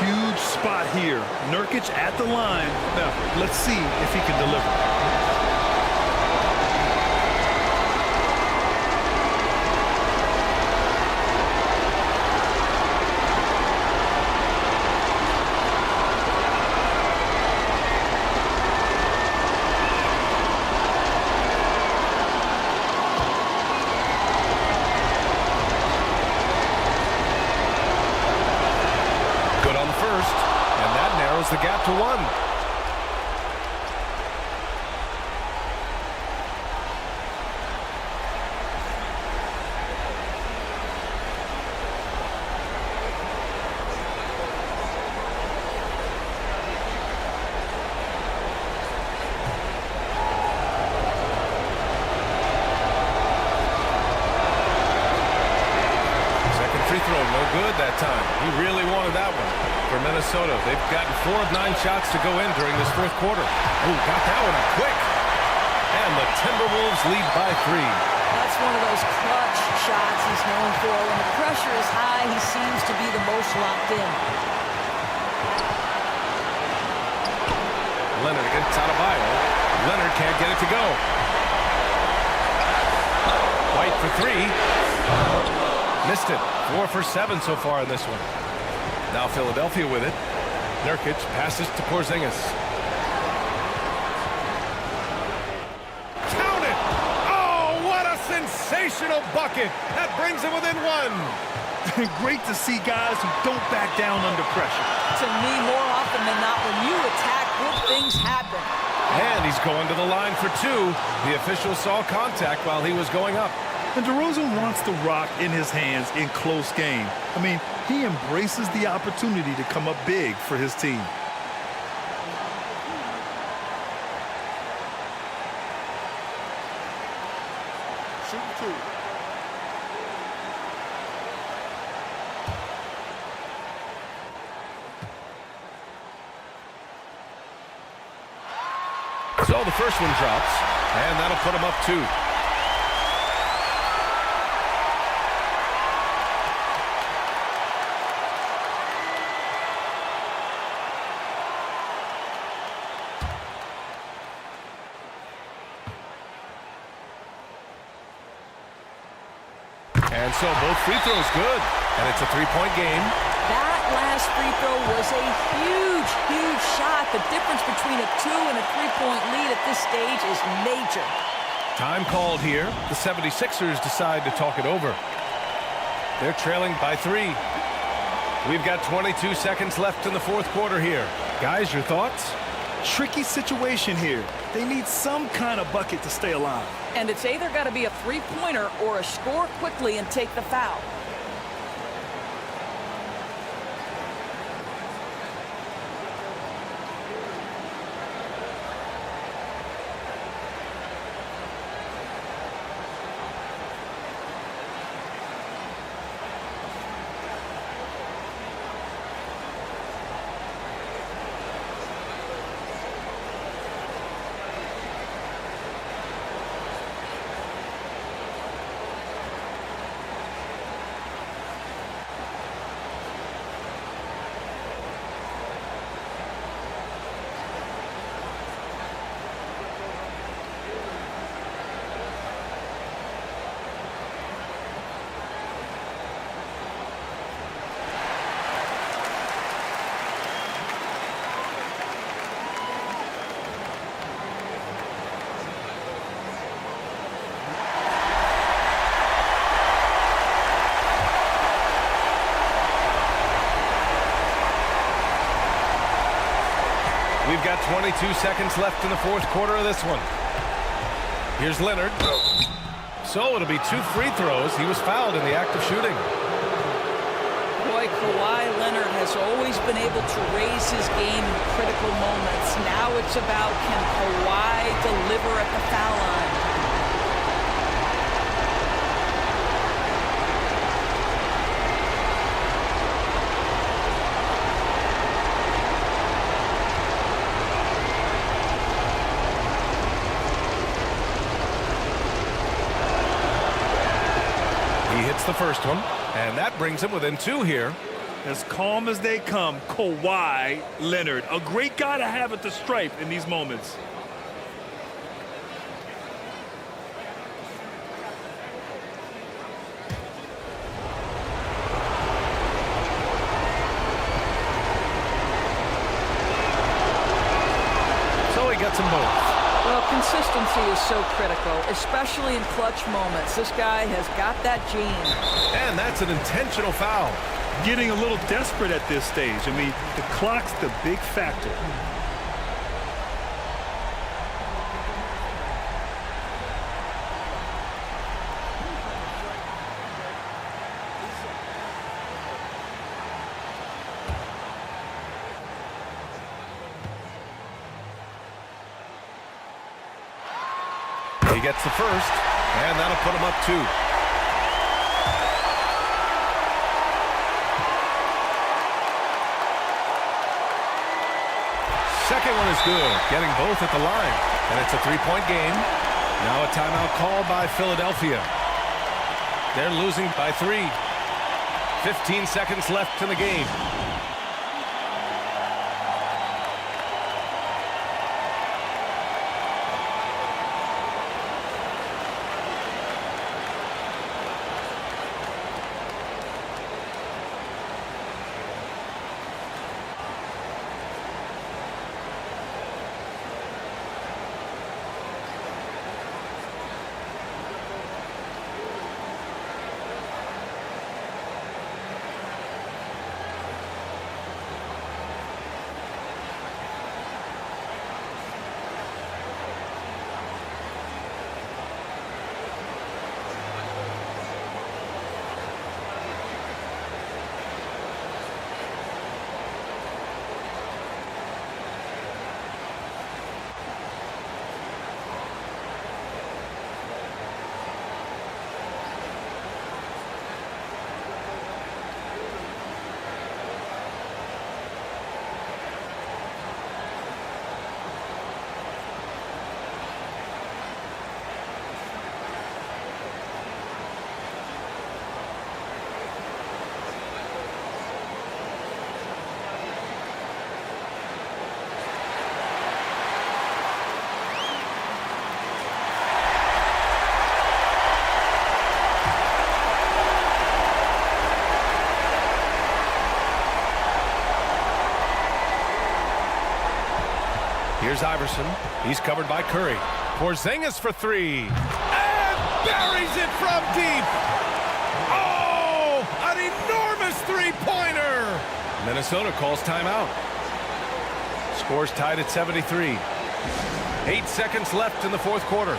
Huge spot here. Nurkic at the line. Now, let's see if he can deliver. The gap to 1. Second free throw, no good that time. He really wanted that one. For Minnesota, they've gotten 4 of 9 shots to go in during this 4th quarter. Oh, got that one up quick. And the Timberwolves lead by 3. That's one of those clutch shots he's known for. When the pressure is high, he seems to be the most locked in. Leonard against Adebayo. Leonard can't get it to go. White for 3. Missed it. 4 for 7 so far in this one. Now Philadelphia with it. Nurkic passes to Porzingis. sensational bucket. That brings him within one. Great to see guys who don't back down under pressure. To me, more often than not, when you attack, good things happen. And he's going to the line for two. The official saw contact while he was going up. And DeRozan wants the rock in his hands in close game. I mean, he embraces the opportunity to come up big for his team. Shooting two. So the first one drops, and that'll put him up two. And so both free throws good, and it's a three-point game. That last free throw was a huge, huge shot. The difference between a 2 and a 3-point lead at this stage is major. Time called here. The 76ers decide to talk it over. They're trailing by 3. We've got 22 seconds left in the fourth quarter here. Guys, your thoughts? Tricky situation here. They need some kind of bucket to stay alive. And it's either got to be a three-pointer or a score quickly and take the foul. We've got 22 seconds left in the fourth quarter of this one. Here's Leonard. So it'll be 2 free throws. He was fouled in the act of shooting. Boy, Kawhi Leonard has always been able to raise his game in critical moments. Now it's about, can Kawhi deliver at the foul line? He hits the first one, and that brings him within 2 here. As calm as they come, Kawhi Leonard. A great guy to have at the stripe in these moments. So he gets them both. Well, consistency is so critical, especially in clutch moments. This guy has got that gene. And that's an intentional foul. Getting a little desperate at this stage. I mean, the clock's the big factor. He gets the first, and that'll put him up 2. Second one is good, getting both at the line. And it's a 3-point game. Now a timeout called by Philadelphia. They're losing by 3. 15 seconds left in the game. Here's Iverson. He's covered by Curry. Porzingis for three. And buries it from deep. Oh, an enormous three-pointer. Minnesota calls timeout. Scores tied at 73. 8 seconds left in the fourth quarter.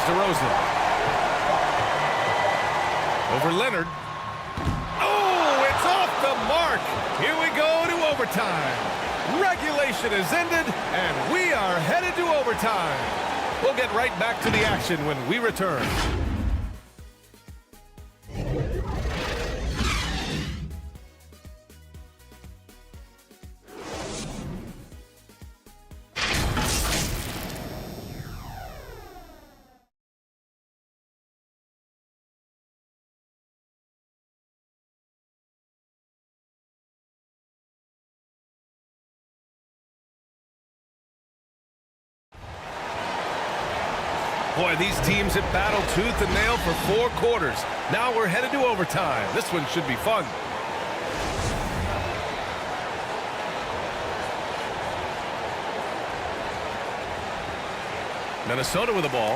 DeRozan. Over Leonard. Oh, it's off the mark. Here we go to overtime. Regulation is ended, and we are headed to overtime. We'll get right back to the action when we return. Boy, these teams have battled tooth and nail for 4 quarters. Now we're headed to overtime. This one should be fun. Minnesota with the ball.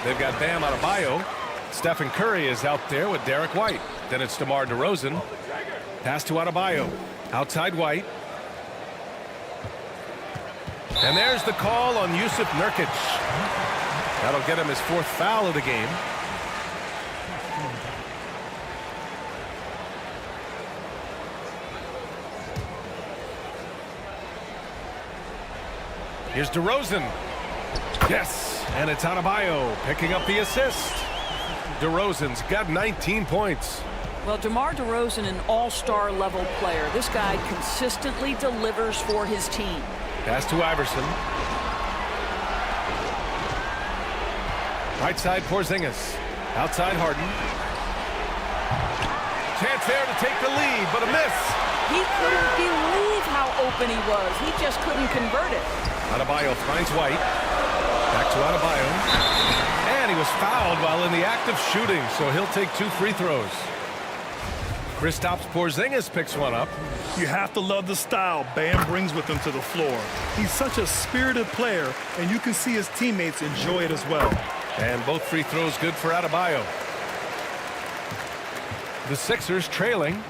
They've got Bam Adebayo. Stephen Curry is out there with Derek White. Then it's DeMar DeRozan. Pass to Adebayo. Outside White. And there's the call on Jusuf Nurkic. That'll get him his 4th foul of the game. Here's DeRozan. Yes, and it's Adebayo picking up the assist. DeRozan's got 19 points. Well, DeMar DeRozan, an all-star level player. This guy consistently delivers for his team. Pass to Iverson. Right side, Porzingis. Outside, Harden. Chance there to take the lead, but a miss. He couldn't believe how open he was. He just couldn't convert it. Adebayo finds White. Back to Adebayo. And he was fouled while in the act of shooting, so he'll take 2 free throws. Kristaps Porzingis picks one up. You have to love the style Bam brings with him to the floor. He's such a spirited player, and you can see his teammates enjoy it as well. And both free throws good for Adebayo. The Sixers trailing.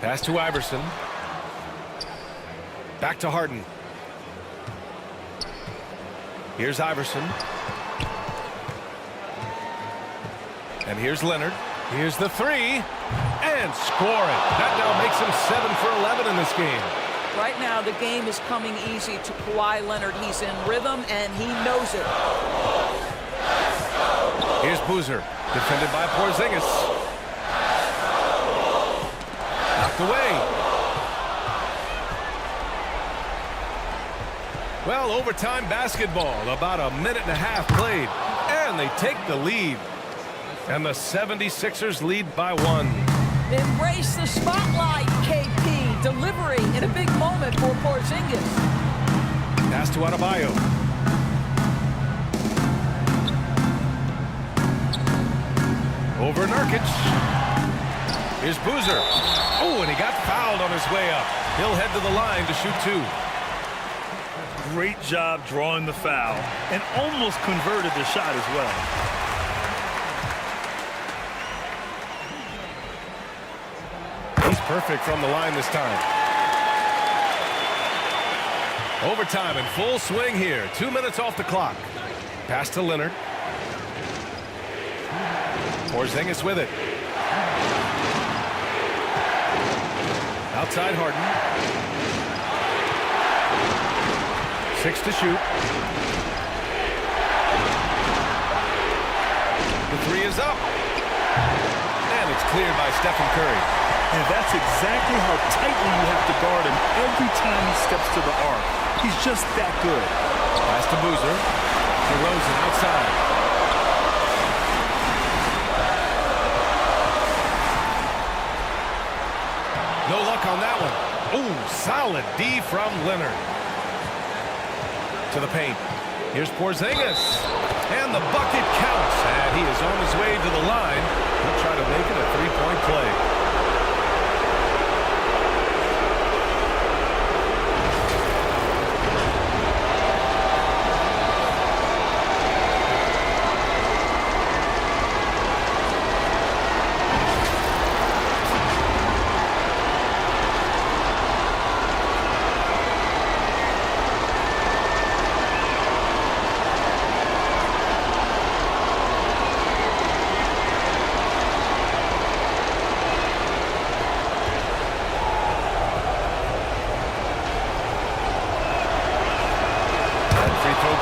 Pass to Iverson. Back to Harden. Here's Iverson. And here's Leonard. Here's the 3, and score it. That now makes him 7 for 11 in this game. Right now, the game is coming easy to Kawhi Leonard. He's in rhythm, and he knows it. Here's Boozer, defended by Porzingis. Knocked away. Well, overtime basketball, about a minute and a half played, and they take the lead. And the 76ers lead by 1. Embrace the spotlight, KP. Delivering in a big moment for Porzingis. Pass to Adebayo. Over Nurkic. Here's Boozer. Oh, and he got fouled on his way up. He'll head to the line to shoot 2. Great job drawing the foul and almost converted the shot as well. He's perfect from the line this time. Overtime in full swing here. 2 minutes off the clock. Pass to Leonard. Porzingis with it. Outside Harden. 6 to shoot. The 3 is up. And it's cleared by Stephen Curry. And that's exactly how tightly you have to guard him every time he steps to the arc. He's just that good. Pass to Boozer. DeRozan outside. No luck on that one. Ooh, solid D from Leonard. To the paint. Here's Porzingis. And the bucket counts. And he is on his way to the line. He'll try to make it a 3-point play.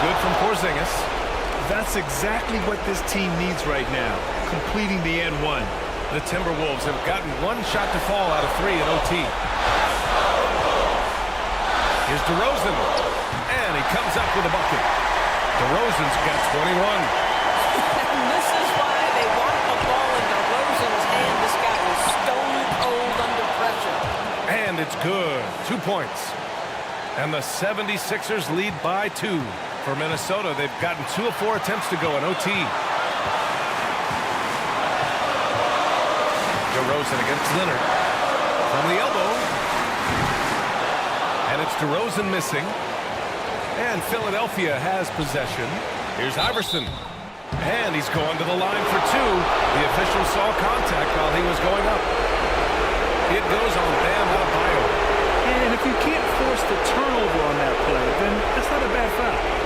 Good from Porzingis. That's exactly what this team needs right now, completing the and one. The Timberwolves have gotten one shot to fall out of 3 in OT. Here's DeRozan. And he comes up with a bucket. DeRozan's got 21. And this is why they want the ball in DeRozan's hand. This guy is stone cold under pressure. And it's good. 2 points. And the 76ers lead by 2. For Minnesota, they've gotten 2 of 4 attempts to go in OT. DeRozan against Leonard. From the elbow. And it's DeRozan missing. And Philadelphia has possession. Here's Iverson. And he's going to the line for 2. The official saw contact while he was going up. It goes on Bam Adebayo. And if you can't force the turnover on that play, then that's not a bad foul.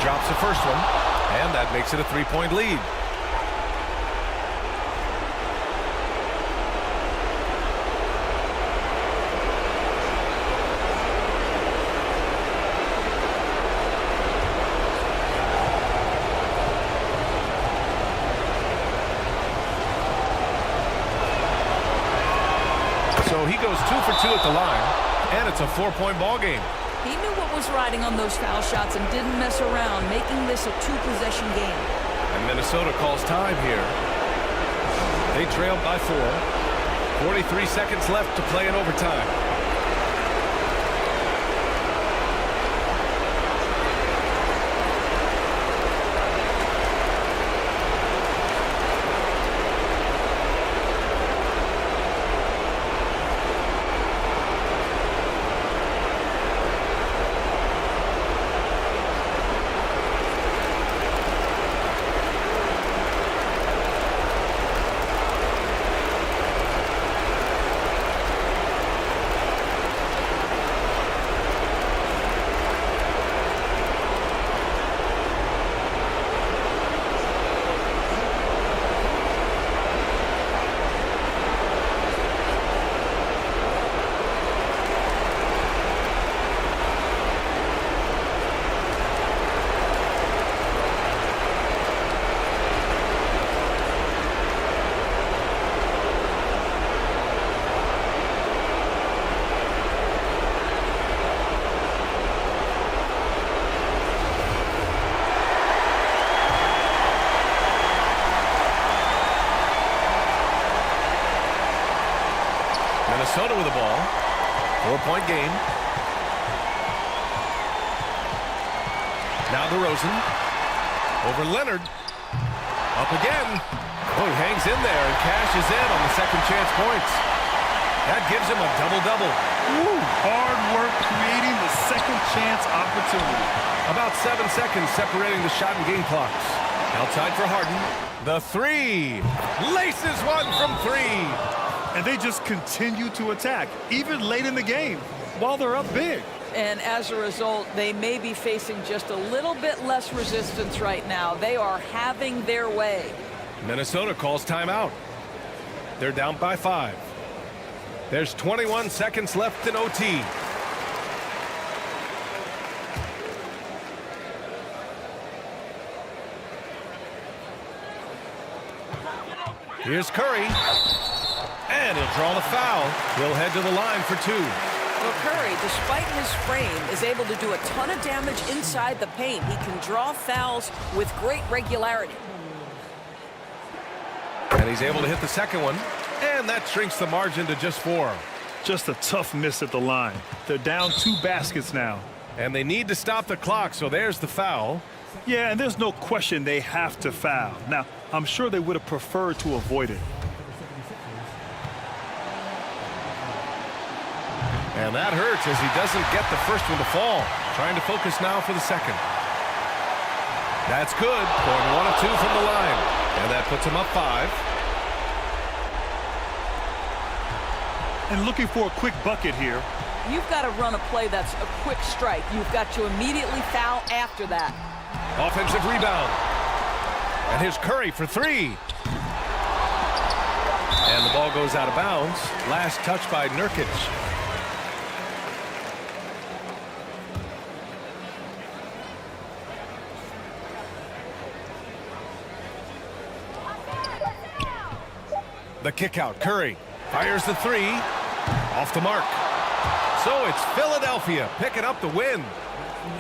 Drops the first one, and that makes it a 3-point lead. So he goes 2 for 2 at the line, and it's a 4-point ball game. He knew what was riding on those foul shots and didn't mess around, making this a 2-possession game. And Minnesota calls time here. They trail by 4. 43 seconds left to play in overtime. 3-point game. Now DeRozan. Over Leonard. Up again. Oh, he hangs in there and cashes in on the second chance points. That gives him a double-double. Hard work creating the second chance opportunity. About 7 seconds separating the shot and game clocks. Outside for Harden. The three. Laces one from three. And they just continue to attack, even late in the game, while they're up big. And as a result, they may be facing just a little bit less resistance right now. They are having their way. Minnesota calls timeout. They're down by 5. There's 21 seconds left in OT. Here's Curry. And he'll draw the foul. He'll head to the line for 2. Well, Curry, despite his frame, is able to do a ton of damage inside the paint. He can draw fouls with great regularity. And he's able to hit the second one. And that shrinks the margin to just 4. Just a tough miss at the line. They're down 2 baskets now. And they need to stop the clock, so there's the foul. Yeah, and there's no question they have to foul. Now, I'm sure they would have preferred to avoid it. And that hurts as he doesn't get the first one to fall. Trying to focus now for the second. That's good. Going 1 of 2 from the line. And that puts him up 5. And looking for a quick bucket here. You've got to run a play that's a quick strike. You've got to immediately foul after that. Offensive rebound. And here's Curry for 3. And the ball goes out of bounds. Last touch by Nurkic. The kick out. Curry fires the 3. Off the mark. So it's Philadelphia picking up the win.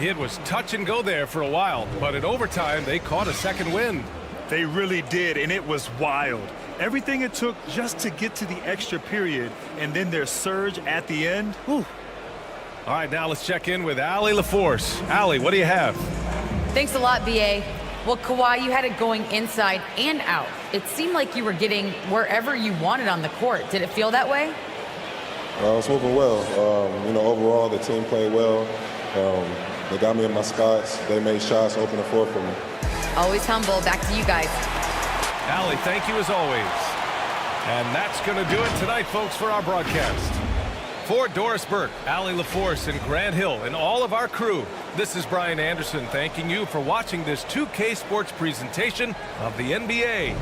It was touch and go there for a while, but in overtime, they caught a second win. They really did, and it was wild. Everything it took just to get to the extra period, and then their surge at the end. Whew. All right, now let's check in with Allie LaForce. Allie, what do you have? Thanks a lot, B.A. Well, Kawhi, you had it going inside and out. It seemed like you were getting wherever you wanted on the court. Did it feel that way? I was moving well. Overall, the team played well. They got me in my spots. They made shots, open the floor for me. Always humble. Back to you guys. Allie, thank you as always. And that's going to do it tonight, folks, for our broadcast. For Doris Burke, Allie LaForce, and Grant Hill, and all of our crew, this is Brian Anderson thanking you for watching this 2K Sports presentation of the NBA.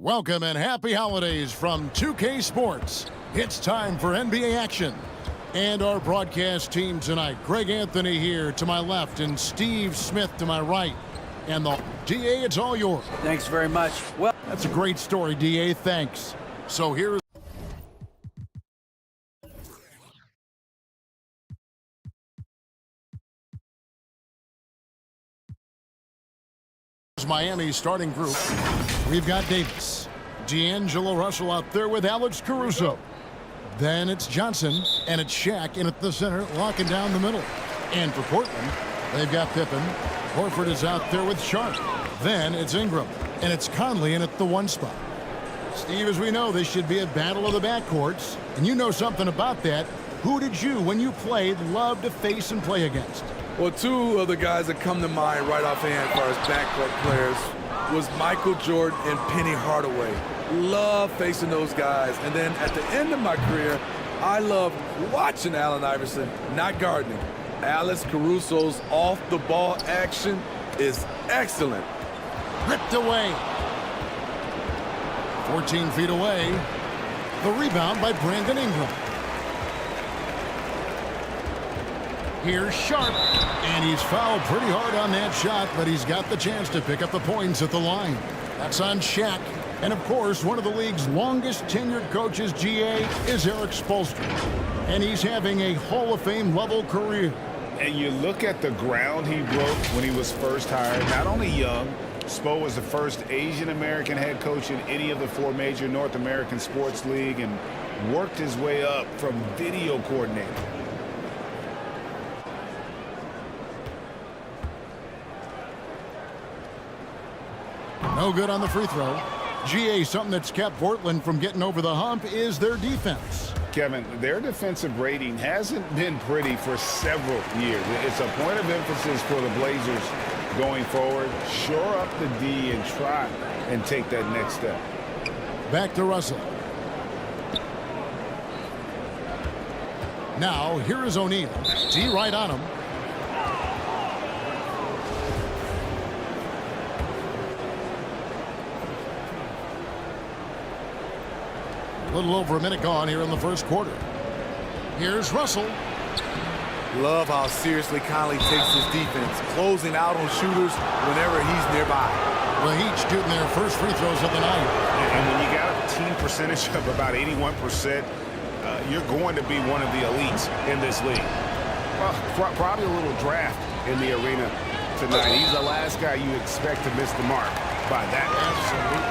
Welcome and happy holidays from 2K Sports. It's time for NBA action. And our broadcast team tonight, Greg Anthony here to my left and Steve Smith to my right. And the DA, it's all yours. Thanks very much. Well, that's a great story, DA. Thanks. So here's Miami's starting group. We've got Davis, D'Angelo Russell out there with Alex Caruso. Then it's Johnson, and it's Shaq in at the center, locking down the middle. And for Portland, they've got Pippen. Horford is out there with Sharp. Then it's Ingram, and it's Conley in at the 1 spot. Steve, as we know, this should be a battle of the backcourts, and you know something about that. Who did you, when you played, love to face and play against? Well, 2 of the guys that come to mind right offhand as far as backcourt players was Michael Jordan and Penny Hardaway. Love facing those guys. And then at the end of my career, I loved watching Allen Iverson, not guarding. Alex Caruso's off-the-ball action is excellent. Ripped away. 14 feet away. The rebound by Brandon Ingram. Here's Sharp, and he's fouled pretty hard on that shot, but he's got the chance to pick up the points at the line. That's on Shaq. And, of course, one of the league's longest tenured coaches, GA, is Eric Spoelstra. And he's having a Hall of Fame level career. And you look at the ground he broke when he was first hired. Not only young, Spo was the first Asian-American head coach in any of the 4 major North American sports league and worked his way up from video coordinator. No good on the free throw. GA, something that's kept Portland from getting over the hump is their defense. Kevin, their defensive rating hasn't been pretty for several years. It's a point of emphasis for the Blazers going forward. Shore up the D and try and take that next step. Back to Russell. Now, here is O'Neal. D right on him. A little over a minute gone here in the first quarter. Here's Russell. Love how seriously Conley takes his defense, closing out on shooters whenever he's nearby. Well, each shooting their first free throws of the night. And when you got a team percentage of about 81%, you're going to be one of the elites in this league. Well, probably a little draft in the arena tonight. He's the last guy you expect to miss the mark by that. Absolutely.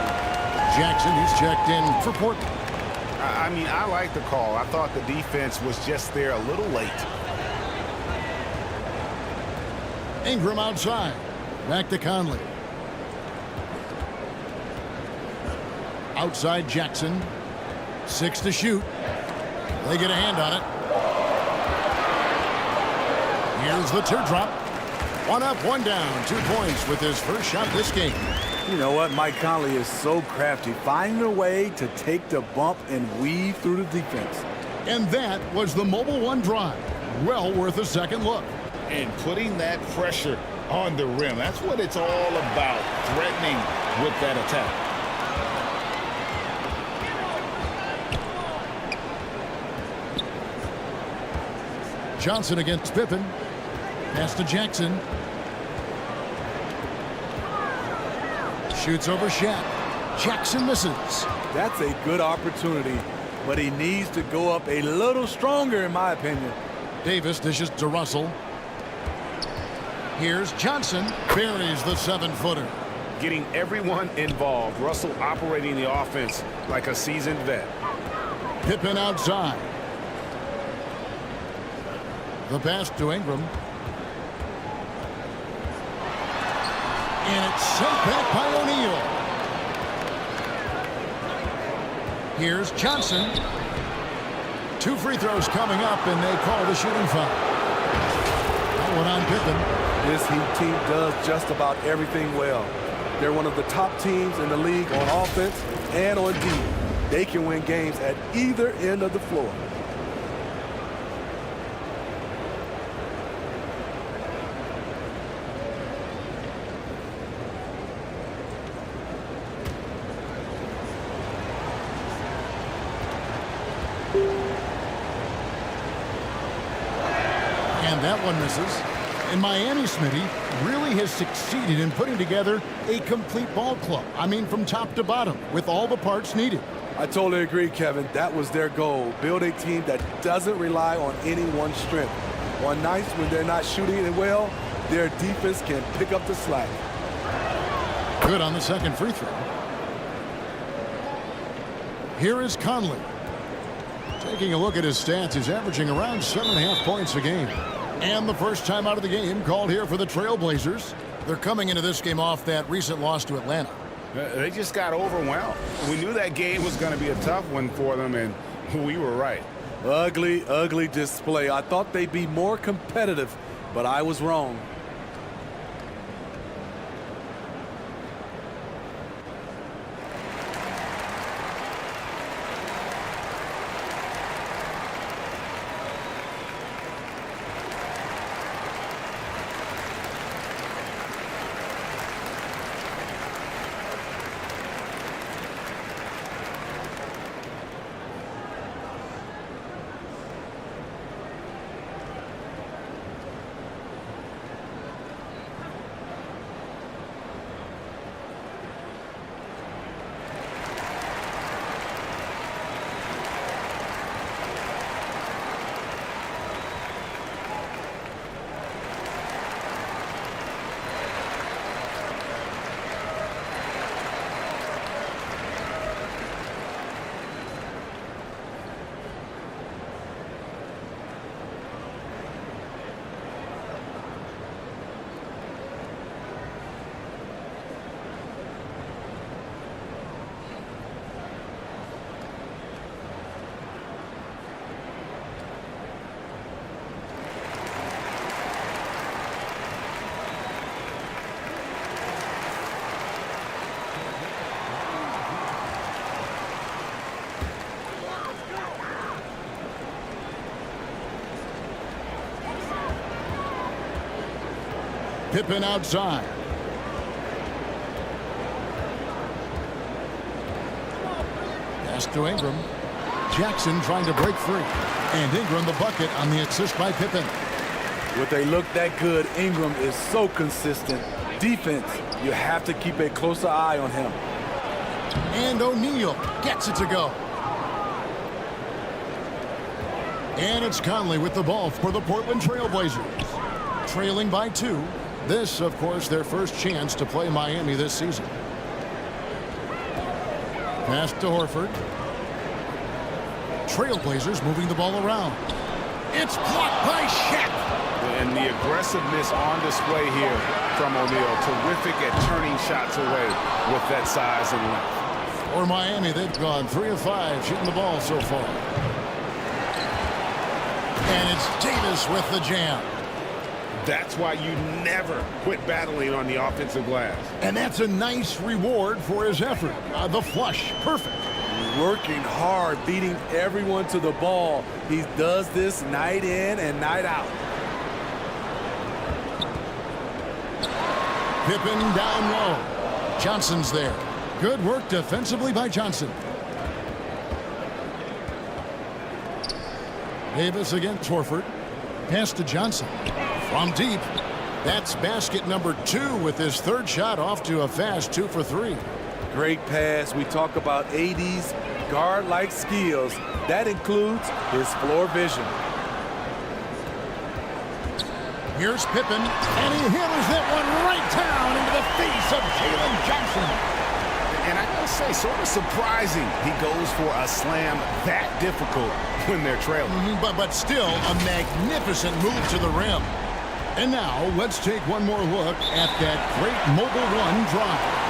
Jackson, he's checked in for Portland. I mean, I like the call. I thought the defense was just there a little late. Ingram outside. Back to Conley. Outside Jackson. 6 to shoot. They get a hand on it. Here's the teardrop. 1 up, 1 down. 2 points with his first shot this game. You know what? Mike Conley is so crafty, finding a way to take the bump and weave through the defense. And that was the Mobile One drive. Well worth a second look. And putting that pressure on the rim. That's what it's all about, threatening with that attack. Johnson against Pippen. Pass to Jackson. Shoots over Shaq. Jackson misses. That's a good opportunity, but he needs to go up a little stronger, in my opinion. Davis dishes to Russell. Here's Johnson. Buries the 7-footer. Getting everyone involved. Russell operating the offense like a seasoned vet. Pippen outside. The pass to Ingram. And it's sent back by O'Neal. Here's Johnson. 2 free throws coming up, and they call the shooting foul. That one on Pippen. This Heat team does just about everything well. They're one of the top teams in the league on offense and on D. They can win games at either end of the floor. And that one misses. And Miami, Smitty, really has succeeded in putting together a complete ball club. I mean, from top to bottom, with all the parts needed. I totally agree, Kevin. That was their goal. Build a team that doesn't rely on any one strength. On nights when they're not shooting it well, their defense can pick up the slack. Good on the second free throw. Here is Conley. Taking a look at his stats, he's averaging around 7.5 points a game. And the first time out of the game called here for the Trailblazers. They're coming into this game off that recent loss to Atlanta. They just got overwhelmed. We knew that game was going to be a tough one for them, and we were right. Ugly, ugly display. I thought they'd be more competitive, but I was wrong. Pippen outside. Pass to Ingram. Jackson trying to break free. And Ingram the bucket on the assist by Pippen. With a look that good, Ingram is so consistent. Defense, you have to keep a closer eye on him. And O'Neal gets it to go. And it's Conley with the ball for the Portland Trailblazers. Trailing by 2. This, of course, their first chance to play Miami this season. Pass to Horford. Trailblazers moving the ball around. It's blocked by Shaq. And the aggressiveness on display here from O'Neal. Terrific at turning shots away with that size and length. For Miami, they've gone 3 of 5 shooting the ball so far. And it's Davis with the jam. That's why you never quit battling on the offensive glass. And that's a nice reward for his effort. The flush, perfect. Working hard, beating everyone to the ball. He does this night in and night out. Pippen down low. Johnson's there. Good work defensively by Johnson. Davis against Horford. Pass to Johnson. From deep. That's basket number 2 with his third shot off to a fast 2 for 3. Great pass. We talk about AD's guard-like skills. That includes his floor vision. Here's Pippen, and he hammers that one right down into the face of Jalen Johnson. And I gotta say, sort of surprising he goes for a slam that difficult when they're trailing. But still a magnificent move to the rim. And now let's take one more look at that great mobile run drive.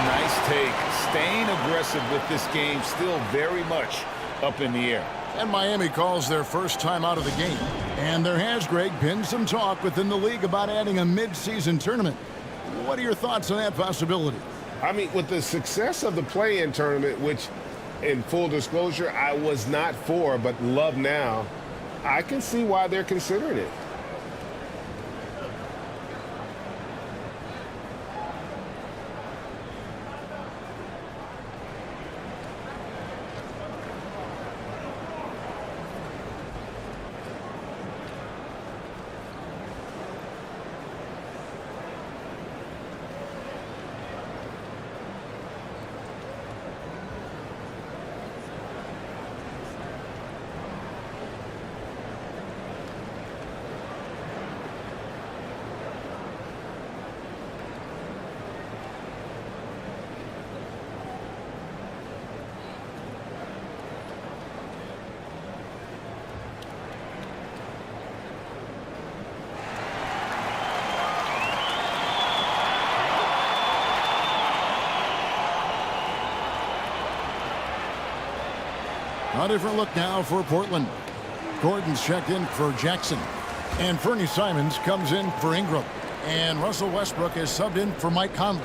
Nice take. Staying aggressive with this game, still very much up in the air. And Miami calls their first time out of the game. And there has, Greg, been some talk within the league about adding a mid-season tournament. What are your thoughts on that possibility? I mean, with the success of the play-in tournament, which, in full disclosure, I was not for, but love now, I can see why they're considering it. A different look now for Portland. Gordon's checked in for Jackson. And Fernie Simons comes in for Ingram. And Russell Westbrook is subbed in for Mike Conley.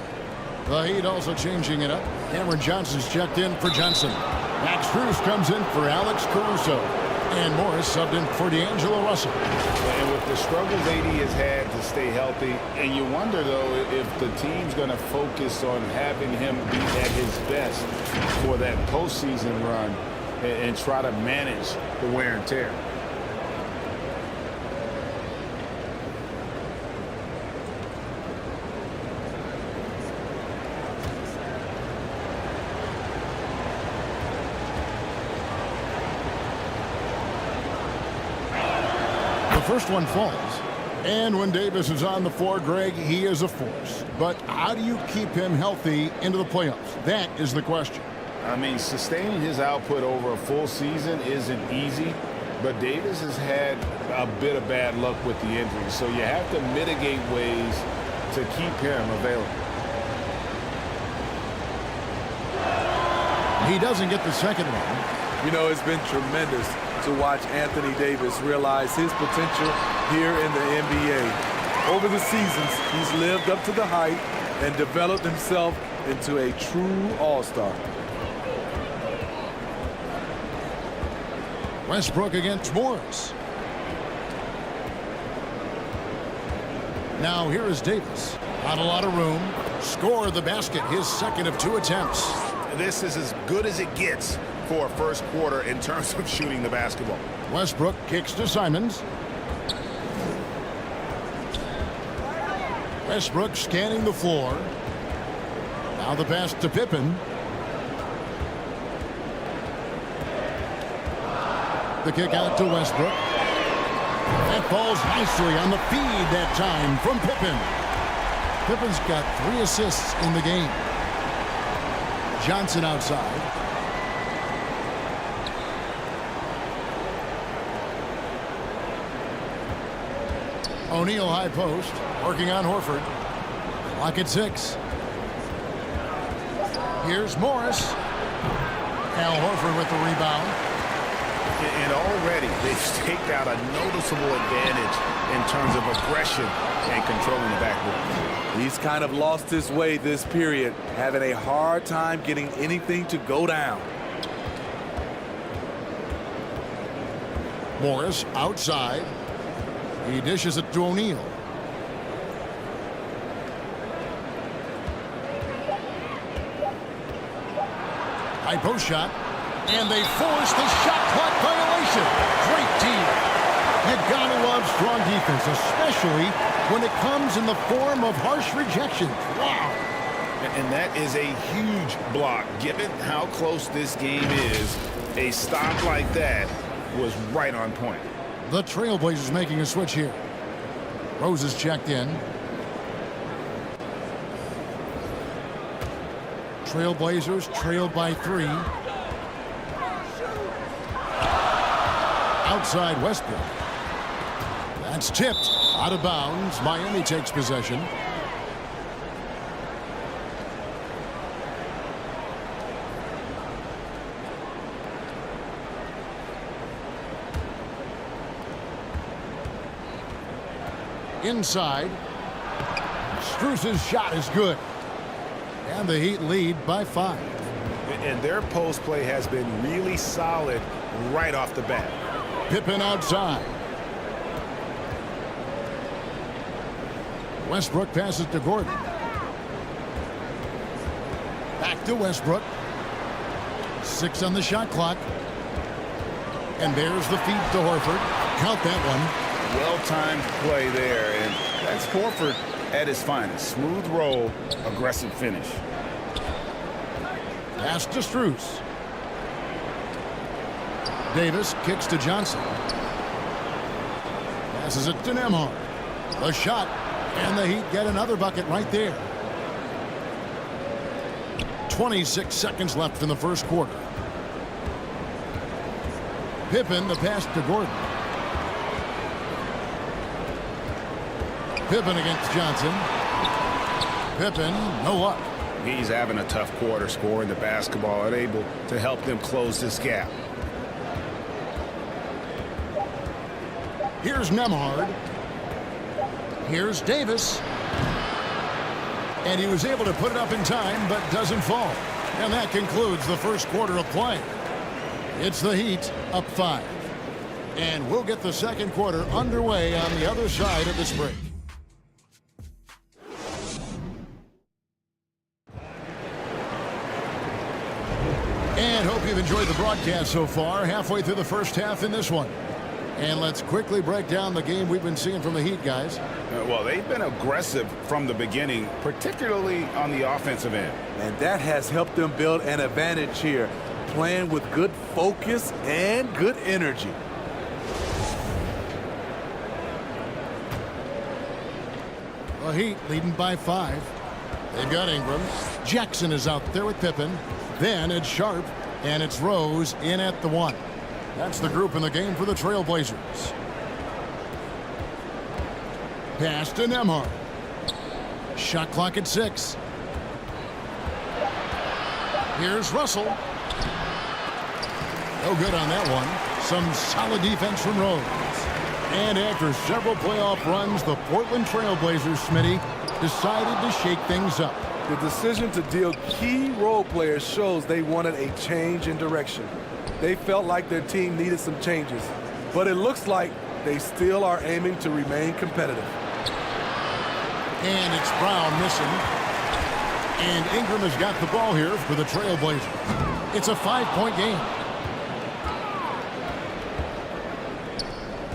The Heat also changing it up. Cameron Johnson's checked in for Johnson. Max Strus comes in for Alex Caruso. And Morris subbed in for D'Angelo Russell. And with the struggles AD has had to stay healthy, and you wonder, though, if the team's going to focus on having him be at his best for that postseason run and try to manage the wear and tear. First one falls. And when Davis is on the floor, Greg, he is a force. But how do you keep him healthy into the playoffs? That is the question. I mean, sustaining his output over a full season isn't easy, but Davis has had a bit of bad luck with the injury, so you have to mitigate ways to keep him available. He doesn't get the second one. You know, it's been tremendous to watch Anthony Davis realize his potential here in the NBA. Over the seasons, he's lived up to the hype and developed himself into a true all-star. Westbrook against Morris. Now here is Davis. Not a lot of room. Score the basket, his second of 2 attempts. This is as good as it gets for a first quarter in terms of shooting the basketball. Westbrook kicks to Simons. Westbrook scanning the floor. Now the pass to Pippen. The kick out to Westbrook. That falls nicely on the feed that time from Pippen. Pippen's got 3 assists in the game. Johnson outside. O'Neal high post, working on Horford. Clock at 6. Here's Morris. Al Horford with the rebound. And already they've staked out a noticeable advantage in terms of aggression and controlling the backboard. He's kind of lost his way this period, having a hard time getting anything to go down. Morris outside. He dishes it to O'Neal. High post shot. And they force the shot clock violation. Great team. You gotta love strong defense, especially when it comes in the form of harsh rejections. Wow. And that is a huge block. Given how close this game is, a stop like that was right on point. The Trailblazers making a switch here. Rose is checked in. Trailblazers trailed by 3. Outside Westbrook. That's tipped. Out of bounds. Miami takes possession. Inside. Strus's shot is good. And the Heat lead by 5. And their post play has been really solid right off the bat. Pippen outside. Westbrook passes to Gordon. Back to Westbrook. 6 on the shot clock. And there's the feed to Horford. Count that one. Well-timed play there, and that's Horford at his finest. Smooth roll, aggressive finish. Pass to Strus. Davis kicks to Johnson. Passes it to Nembhard. The shot, and the Heat get another bucket right there. 26 seconds left in the first quarter. Pippen, the pass to Gordon. Pippen against Johnson. Pippen, no luck. He's having a tough quarter, scoring the basketball, unable to help them close this gap. Here's Nemhard. Here's Davis. And he was able to put it up in time, but doesn't fall. And that concludes the first quarter of play. It's the Heat up 5. And we'll get the second quarter underway on the other side of this break. And hope you've enjoyed the broadcast so far. Halfway through the first half in this one. And let's quickly break down the game we've been seeing from the Heat, guys. Well, they've been aggressive from the beginning, particularly on the offensive end. And that has helped them build an advantage here, playing with good focus and good energy. The Heat leading by 5. They've got Ingram. Jackson is out there with Pippen. Then it's Sharp, and it's Rose in at the 1. That's the group in the game for the Trailblazers. Pass to Nemhard. Shot clock at 6. Here's Russell. No good on that one. Some solid defense from Rose. And after several playoff runs, the Portland Trailblazers, Smitty, decided to shake things up. The decision to deal key role players shows they wanted a change in direction. They felt like their team needed some changes, but it looks like they still are aiming to remain competitive. And it's Brown missing. And Ingram has got the ball here for the Trailblazers. It's a 5-point game.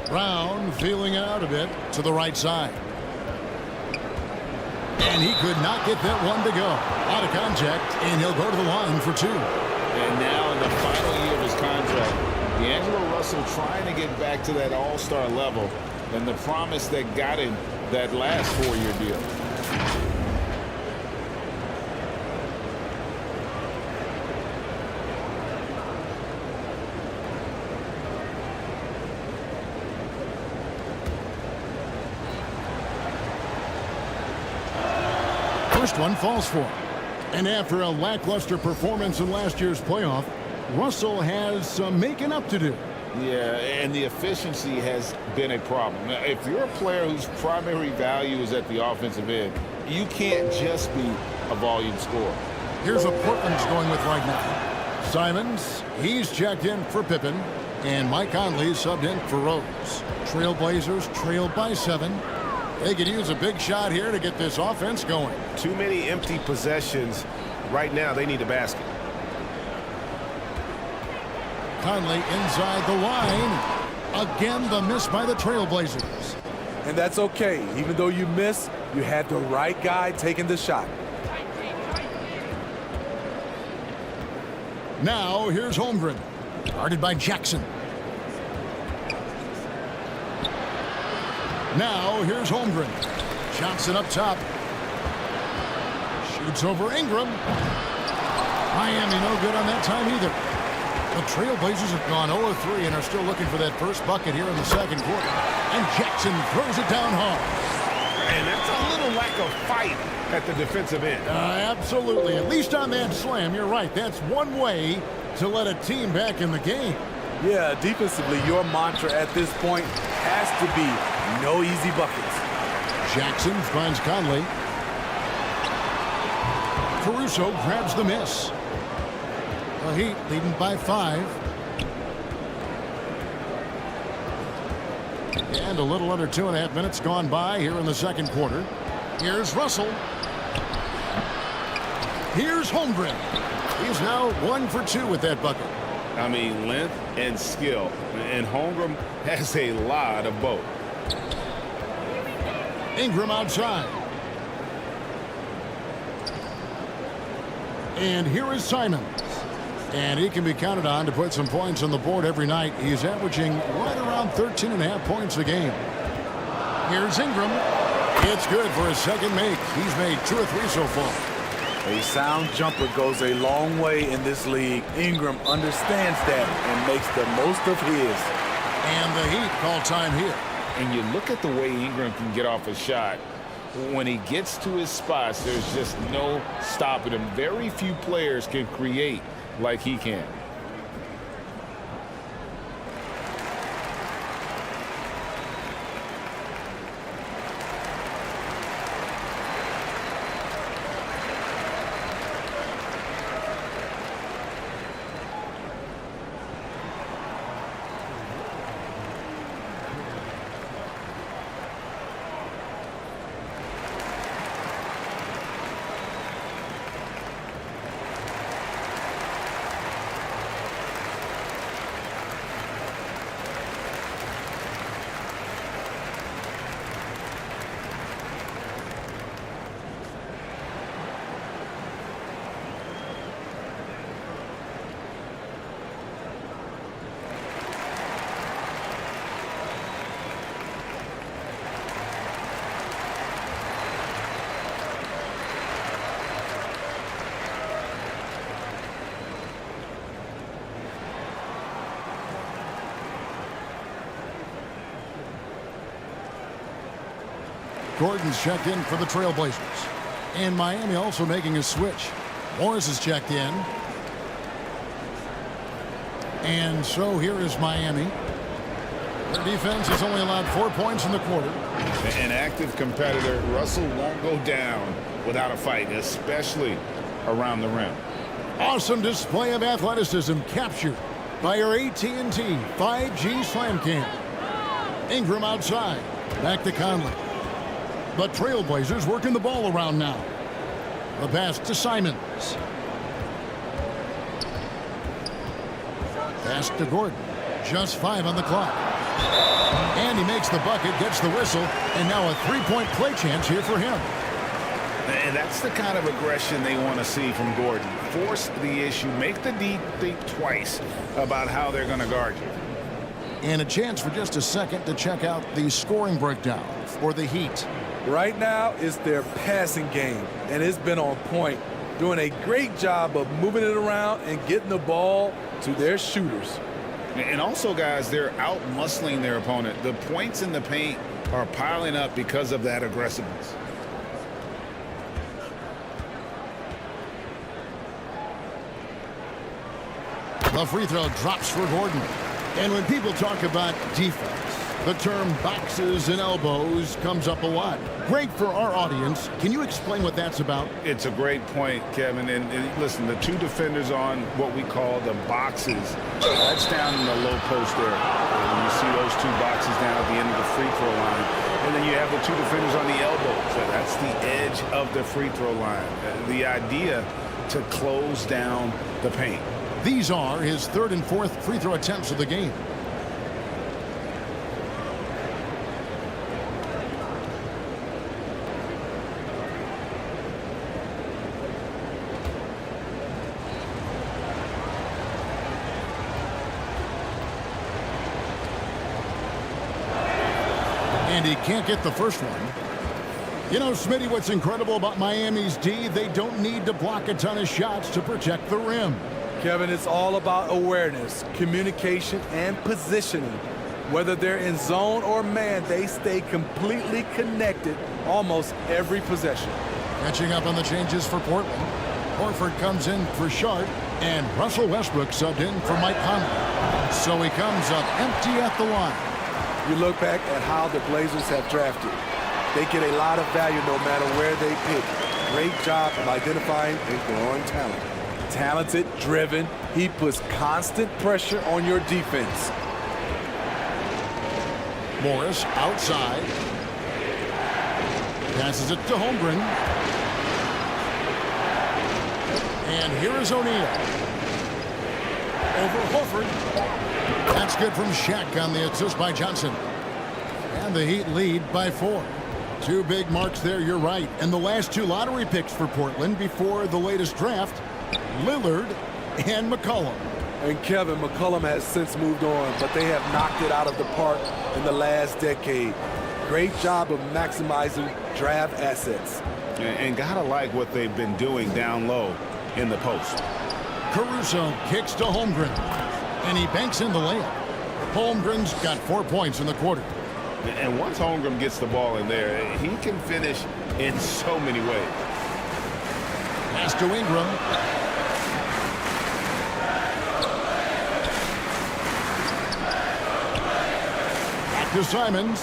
Brown feeling it out a bit to the right side. And he could not get that one to go. Out of contact, and he'll go to the line for 2. And now in the final year of his contract, D'Angelo Russell trying to get back to that all-star level and the promise that got him that last 4-year deal. First one falls for him. And after a lackluster performance in last year's playoff, Russell has some making up to do. Yeah, and the efficiency has been a problem. Now, if you're a player whose primary value is at the offensive end, you can't just be a volume scorer. Here's what Portland's going with right now. Simons, he's checked in for Pippen, and Mike Conley subbed in for Rose. Trailblazers trailed by 7. They could use a big shot here to get this offense going. Too many empty possessions. Right now, they need a basket. Conley inside the line. Again, the miss by the Trailblazers. And that's okay. Even though you miss, you had the right guy taking the shot. Now, here's Holmgren. Guarded by Jackson. Now, here's Holmgren. Johnson up top. Shoots over Ingram. Miami no good on that time either. The Trailblazers have gone 0-3 and are still looking for that first bucket here in the second quarter. And Jackson throws it down hard. And that's a little lack of fight at the defensive end. Absolutely. At least on that slam, you're right. That's one way to let a team back in the game. Yeah, defensively, your mantra at this point has to be no easy buckets. Jackson finds Conley. Caruso grabs the miss. The Heat leading by 5. And a little under 2.5 minutes gone by here in the second quarter. Here's Russell. Here's Holmgren. He's now 1 for 2 with that bucket. I mean, length and skill. And Holmgren has a lot of both. Ingram outside. And here is Simons. And he can be counted on to put some points on the board every night. He's averaging right around 13.5 points a game. Here's Ingram. It's good for his second make. He's made 2 or 3 so far. A sound jumper goes a long way in this league. Ingram understands that and makes the most of his. And the Heat call time here. And you look at the way Ingram can get off a shot. When he gets to his spots, there's just no stopping him. Very few players can create like he can. Gordon's checked in for the Trailblazers. And Miami also making a switch. Morris is checked in. And so here is Miami. Their defense has only allowed 4 points in the quarter. An active competitor. Russell won't go down without a fight, especially around the rim. Awesome display of athleticism captured by our AT&T 5G Slam Cam. Ingram outside. Back to Conley. The Trailblazers working the ball around now. The pass to Simons. Pass to Gordon. Just 5 on the clock. And he makes the bucket, gets the whistle, and now a three-point play chance here for him. And that's the kind of aggression they want to see from Gordon. Force the issue. Make the D think twice about how they're going to guard you. And a chance for just a second to check out the scoring breakdown for the Heat. Right now, it's their passing game, and it's been on point, doing a great job of moving it around and getting the ball to their shooters. And also, guys, they're out-muscling their opponent. The points in the paint are piling up because of that aggressiveness. The free throw drops for Gordon. And when people talk about defense, the term boxes and elbows comes up a lot. Great for our audience. Can you explain what that's about? It's a great point, Kevin. And listen, the two defenders on what we call the boxes, that's down in the low post area. And you see those two boxes down at the end of the free throw line. And then you have the two defenders on the elbows. So that's the edge of the free throw line. The idea to close down the paint. These are his third and fourth free throw attempts of the game. And he can't get the first one. You know, Smitty, what's incredible about Miami's D, they don't need to block a ton of shots to protect the rim. Kevin, it's all about awareness, communication, and positioning. Whether they're in zone or man, they stay completely connected almost every possession. Catching up on the changes for Portland. Horford comes in for Sharp, and Russell Westbrook subbed in for Mike Conley. So he comes up empty at the line. You look back at how the Blazers have drafted. They get a lot of value no matter where they pick. Great job of identifying and growing talent. Talented, driven, he puts constant pressure on your defense. Morris outside. Passes it to Holmgren. And here is O'Neal. Over Horford. That's good from Shaq on the assist by Johnson. And the Heat lead by 4. Two big marks there, you're right. And the last two lottery picks for Portland before the latest draft, Lillard and McCollum. And Kevin, McCollum has since moved on, but they have knocked it out of the park in the last decade. Great job of maximizing draft assets. And gotta like what they've been doing down low in the post. Caruso kicks to Holmgren, and he banks in the layup. Holmgren's got 4 points in the quarter. And once Holmgren gets the ball in there, he can finish in so many ways. Pass to Ingram. Back to Simons.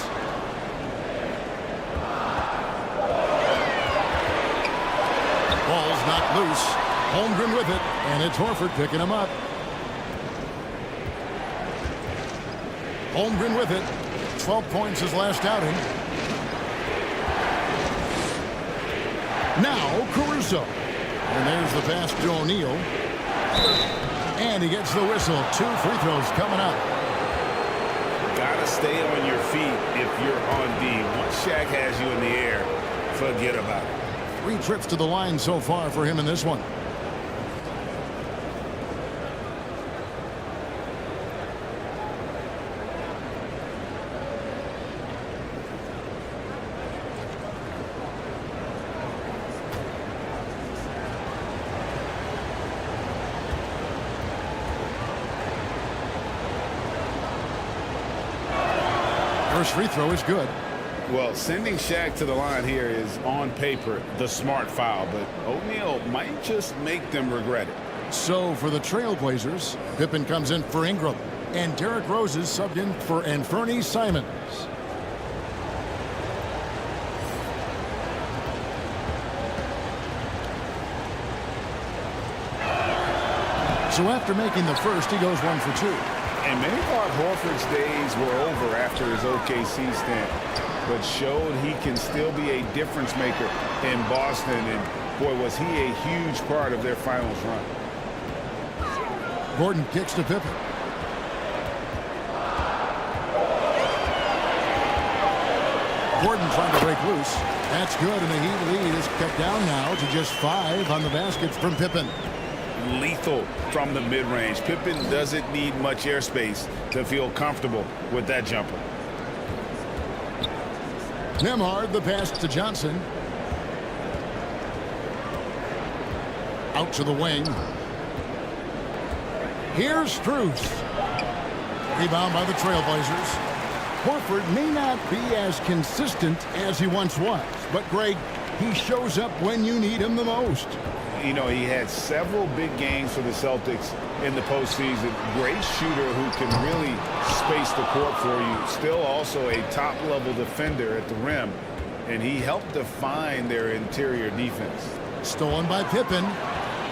Ball's not loose. Holmgren with it, and it's Horford picking him up. Holmgren with it. 12 points his last outing. Now Caruso. And there's the pass to O'Neal. And he gets the whistle. 2 free throws coming up. Gotta stay on your feet if you're on D. Once Shaq has you in the air, forget about it. 3 trips to the line so far for him in this one. First free throw is good. Well, sending Shaq to the line here is, on paper, the smart foul, but O'Neal might just make them regret it. So for the Trailblazers, Pippen comes in for Ingram, and Derrick Rose is subbed in for Anfernee Simons. So after making the first, he goes 1 for 2. And many thought Horford's days were over after his OKC stint, but showed he can still be a difference maker in Boston. And boy, was he a huge part of their finals run. Gordon kicks to Pippen. Gordon trying to break loose. That's good, and the Heat lead is cut down now to just 5 on the baskets from Pippen. Lethal from the mid-range. Pippen doesn't need much airspace to feel comfortable with that jumper. Nembhard, the pass to Johnson. Out to the wing. Here's Strus. Rebound by the Trailblazers. Horford may not be as consistent as he once was, but Greg, he shows up when you need him the most. You know, he had several big games for the Celtics in the postseason. Great shooter who can really space the court for you. Still also a top-level defender at the rim, and he helped define their interior defense. Stolen by Pippen.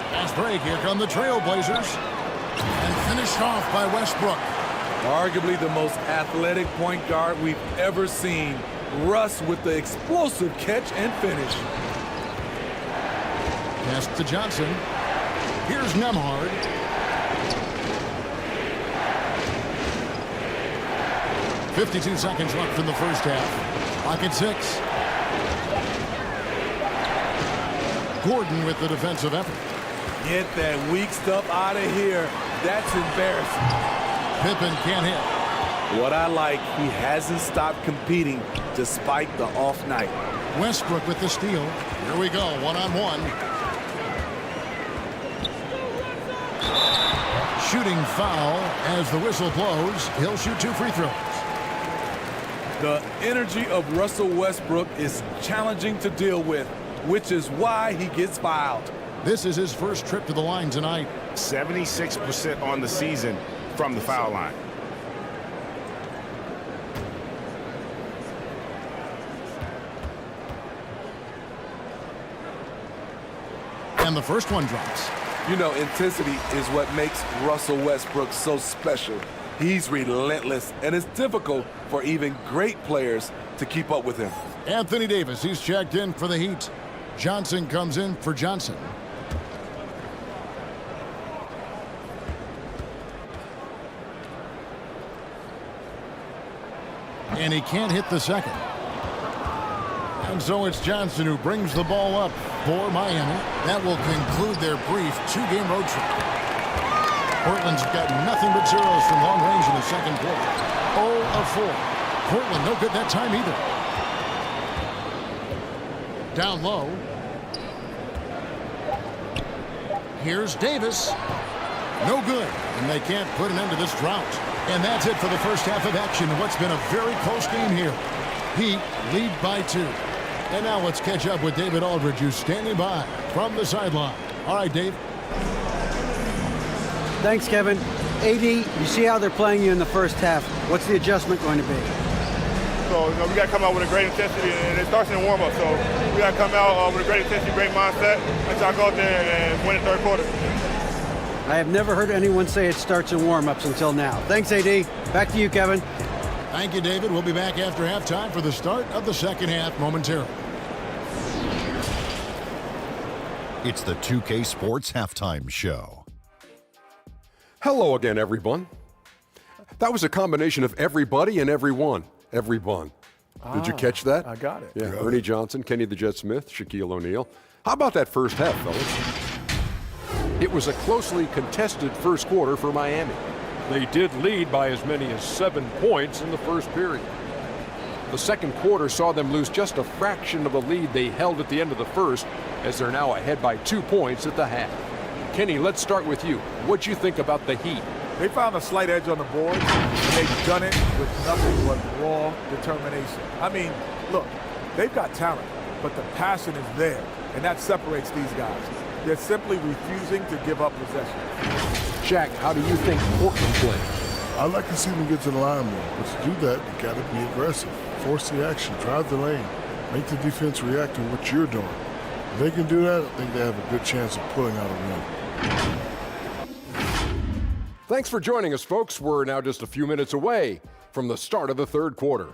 Fast break. Here come the Trailblazers. And finished off by Westbrook. Arguably the most athletic point guard we've ever seen. Russ with the explosive catch and finish. Pass to Johnson. Here's Nembhard. .52 seconds left in the first half. Clock at 6. Gordon with the defensive effort. Get that weak stuff out of here. That's embarrassing. Pippen can't hit. What I like, he hasn't stopped competing despite the off night. Westbrook with the steal. Here we go, one-on-one. Shooting foul as the whistle blows. He'll shoot 2 free throws. The energy of Russell Westbrook is challenging to deal with, which is why he gets fouled. This is his first trip to the line tonight. 76% on the season from the foul line. And the first one drops. You know, intensity is what makes Russell Westbrook so special. He's relentless, and it's difficult for even great players to keep up with him. Anthony Davis, he's checked in for the Heat. Johnson comes in for Johnson. And he can't hit the second. And so it's Johnson who brings the ball up for Miami. That will conclude their brief 2-game road trip. Portland's got nothing but zeros from long range in the second quarter. 0 of 4. Portland no good that time either. Down low. Here's Davis. No good. And they can't put an end to this drought. And that's it for the first half of action in what's been a very close game here. Heat lead by 2. And now let's catch up with David Aldridge, who's standing by from the sideline. All right, Dave. Thanks, Kevin. AD, you see how they're playing you in the first half. What's the adjustment going to be? So, we got to come out with a great intensity, and it starts in the warm-up. So, we got to come out with a great intensity, great mindset, and try to go out there and win the third quarter. I have never heard anyone say it starts in warm-ups until now. Thanks, AD. Back to you, Kevin. Thank you, David. We'll be back after halftime for the start of the second half momentarily. It's the 2K Sports Halftime Show. Hello again, everyone. That was a combination of everybody and everyone. Everyone. Did you catch that? I got it. Yeah, Ernie Johnson, Kenny the Jet Smith, Shaquille O'Neal. How about that first half, fellas? It was a closely contested first quarter for Miami. They did lead by as many as 7 points in the first period. The second quarter saw them lose just a fraction of the lead they held at the end of the first, as they're now ahead by 2 points at the half. Kenny, let's start with you. What'd you think about the Heat? They found a slight edge on the board, and they've done it with nothing but raw determination. I mean, Look, they've got talent, but the passion is there, and that separates these guys. They're simply refusing to give up possession. Shaq, how do you think Portland plays? I like to see them get to the line more, but to do that, you got to be aggressive. Force the action, drive the lane, make the defense react to what you're doing. If they can do that, I think they have a good chance of pulling out a win. Thanks for joining us, folks. We're now just a few minutes away from the start of the third quarter.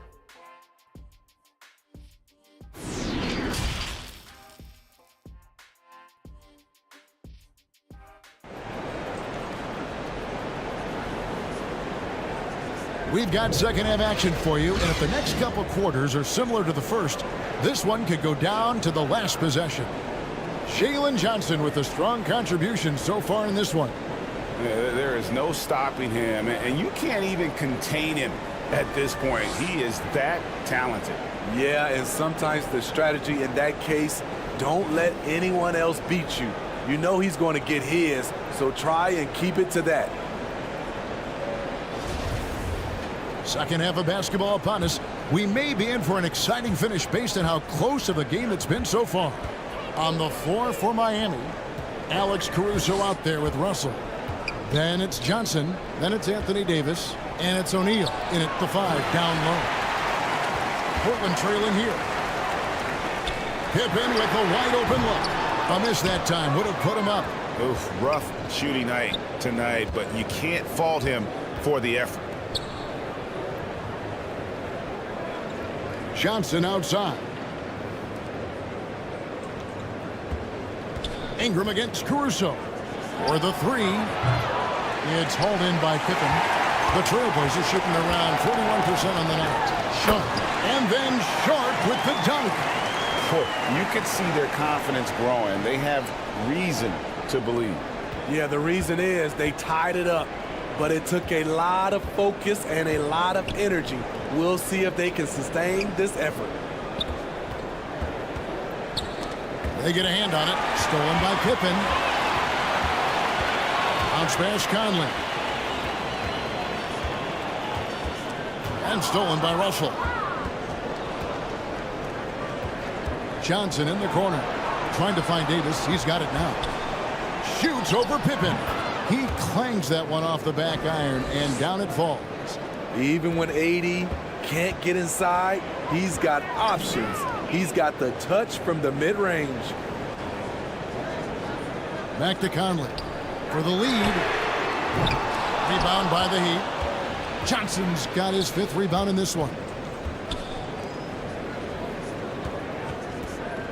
We've got second half action for you, and if the next couple quarters are similar to the first, this one could go down to the last possession. Jalen Johnson with a strong contribution so far in this one. There is no stopping him, and you can't even contain him at this point. He is that talented. Yeah, and sometimes the strategy in that case, don't let anyone else beat you. You know he's going to get his, so try and keep it to that. Second half of basketball upon us. We may be in for an exciting finish based on how close of a game it's been so far. On the floor for Miami, Alex Caruso out there with Russell. Then it's Johnson, then it's Anthony Davis, and it's O'Neal in at the 5 down low. Portland trailing here. Pippen with a wide open look. A miss that time would have put him up. Oof, rough shooting night tonight, but you can't fault him for the effort. Johnson outside. Ingram against Caruso. For the 3. It's hauled in by Pippen. The Trailblazers shooting around 41% on the night. Short. And then Short with the dunk. You can see their confidence growing. They have reason to believe. Yeah, the reason is they tied it up, but it took a lot of focus and a lot of energy. We'll see if they can sustain this effort. They get a hand on it. Stolen by Pippen. Bounce pass Conley. And stolen by Russell. Johnson in the corner. Trying to find Davis. He's got it now. Shoots over Pippen. He clangs that one off the back iron, and down it falls. Even when AD can't get inside, he's got options. He's got the touch from the mid-range. Back to Conley for the lead. Rebound by the Heat. Johnson's got his 5th rebound in this one.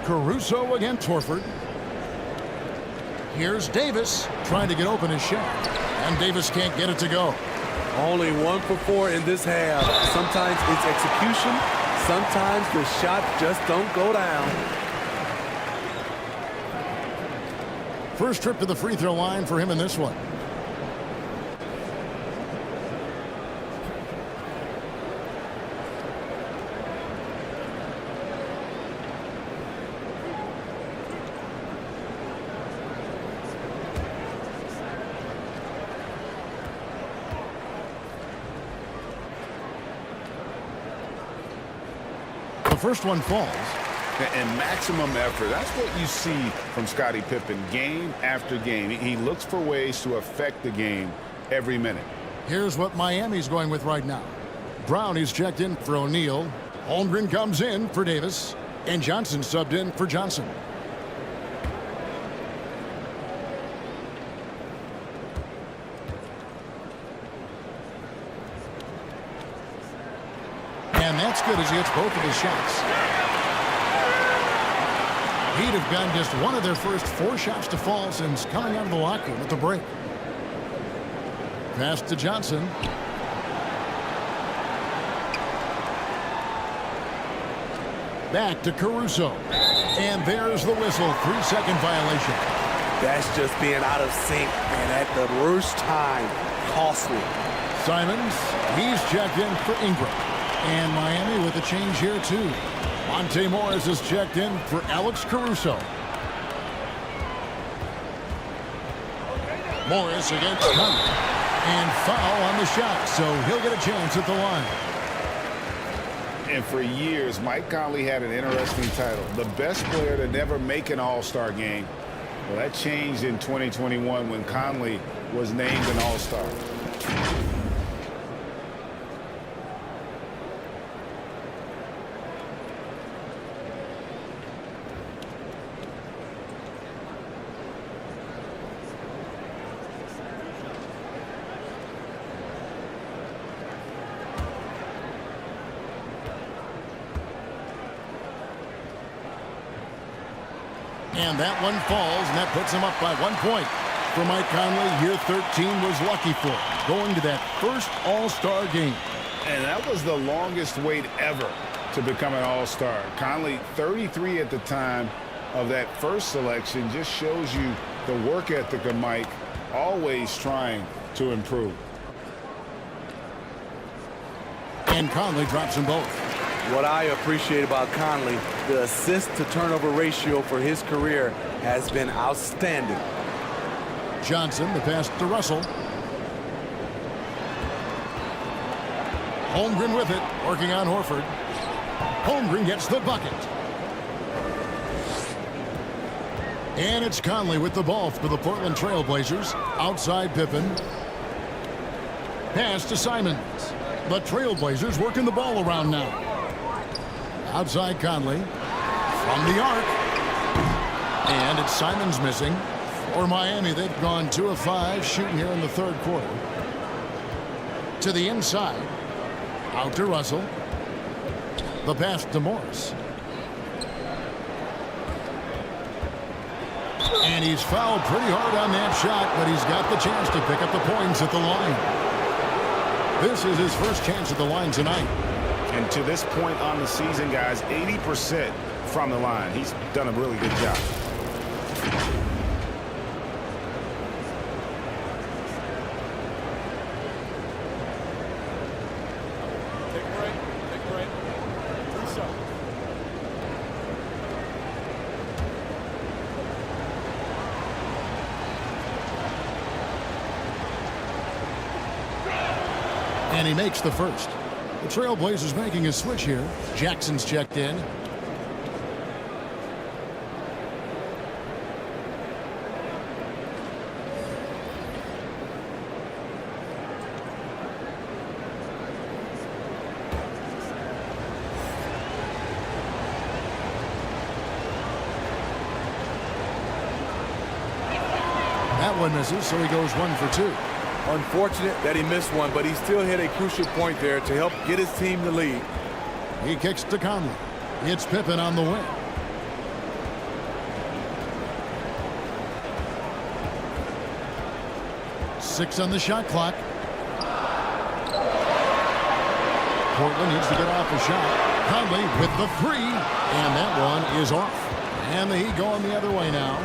Caruso against Horford. Here's Davis trying to get open his shot. And Davis can't get it to go. Only 1 for 4 in this half. Sometimes it's execution. Sometimes the shot just don't go down. First trip to the free throw line for him in this one. The first one falls. And maximum effort. That's what you see from Scottie Pippen game after game. He looks for ways to affect the game every minute. Here's what Miami's going with right now. Brown is checked in for O'Neal. Holmgren comes in for Davis. And Johnson subbed in for Johnson. And that's good as he hits both of his shots. He'd have gotten just one of their first 4 shots to fall since coming out of the locker room at the break. Pass to Johnson. Back to Caruso. And there's the whistle. 3-second violation. That's just being out of sync and at the worst time. Costly. Simons, he's checked in for Ingram. And Miami with a change here too. Monte Morris is checked in for Alex Caruso. Morris against Conley. And foul on the shot, so he'll get a chance at the line. And for years, Mike Conley had an interesting title, the best player to never make an All-Star game. Well, that changed in 2021 when Conley was named an All-Star. And that one falls, and that puts him up by 1 point. For Mike Conley, year 13 was lucky for him, going to that first All-Star game. And that was the longest wait ever to become an All-Star. Conley, 33 at the time of that first selection, just shows you the work ethic of Mike, always trying to improve. And Conley drops them both. What I appreciate about Conley, the assist-to-turnover ratio for his career has been outstanding. Johnson, the pass to Russell. Holmgren with it, working on Horford. Holmgren gets the bucket. And it's Conley with the ball for the Portland Trail Blazers. Outside Pippen. Pass to Simons. The Trail Blazers working the ball around now. Outside Conley. From the arc. And it's Simons missing. For Miami, they've gone 2 of 5 shooting here in the third quarter. To the inside. Out to Russell. The pass to Morris. And he's fouled pretty hard on that shot, but he's got the chance to pick up the points at the line. This is his first chance at the line tonight. And to this point on the season, guys, 80% from the line. He's done a really good job. And he makes the first. The Trailblazers making a switch here. Jackson's checked in. That one misses, so he goes 1 for 2. Unfortunate that he missed one, but he still hit a crucial point there to help get his team the lead. He kicks to Conley. It's Pippen on the wing. Six on the shot clock. Portland needs to get off a shot. Conley with the 3, and that one is off. And the Heat going the other way now.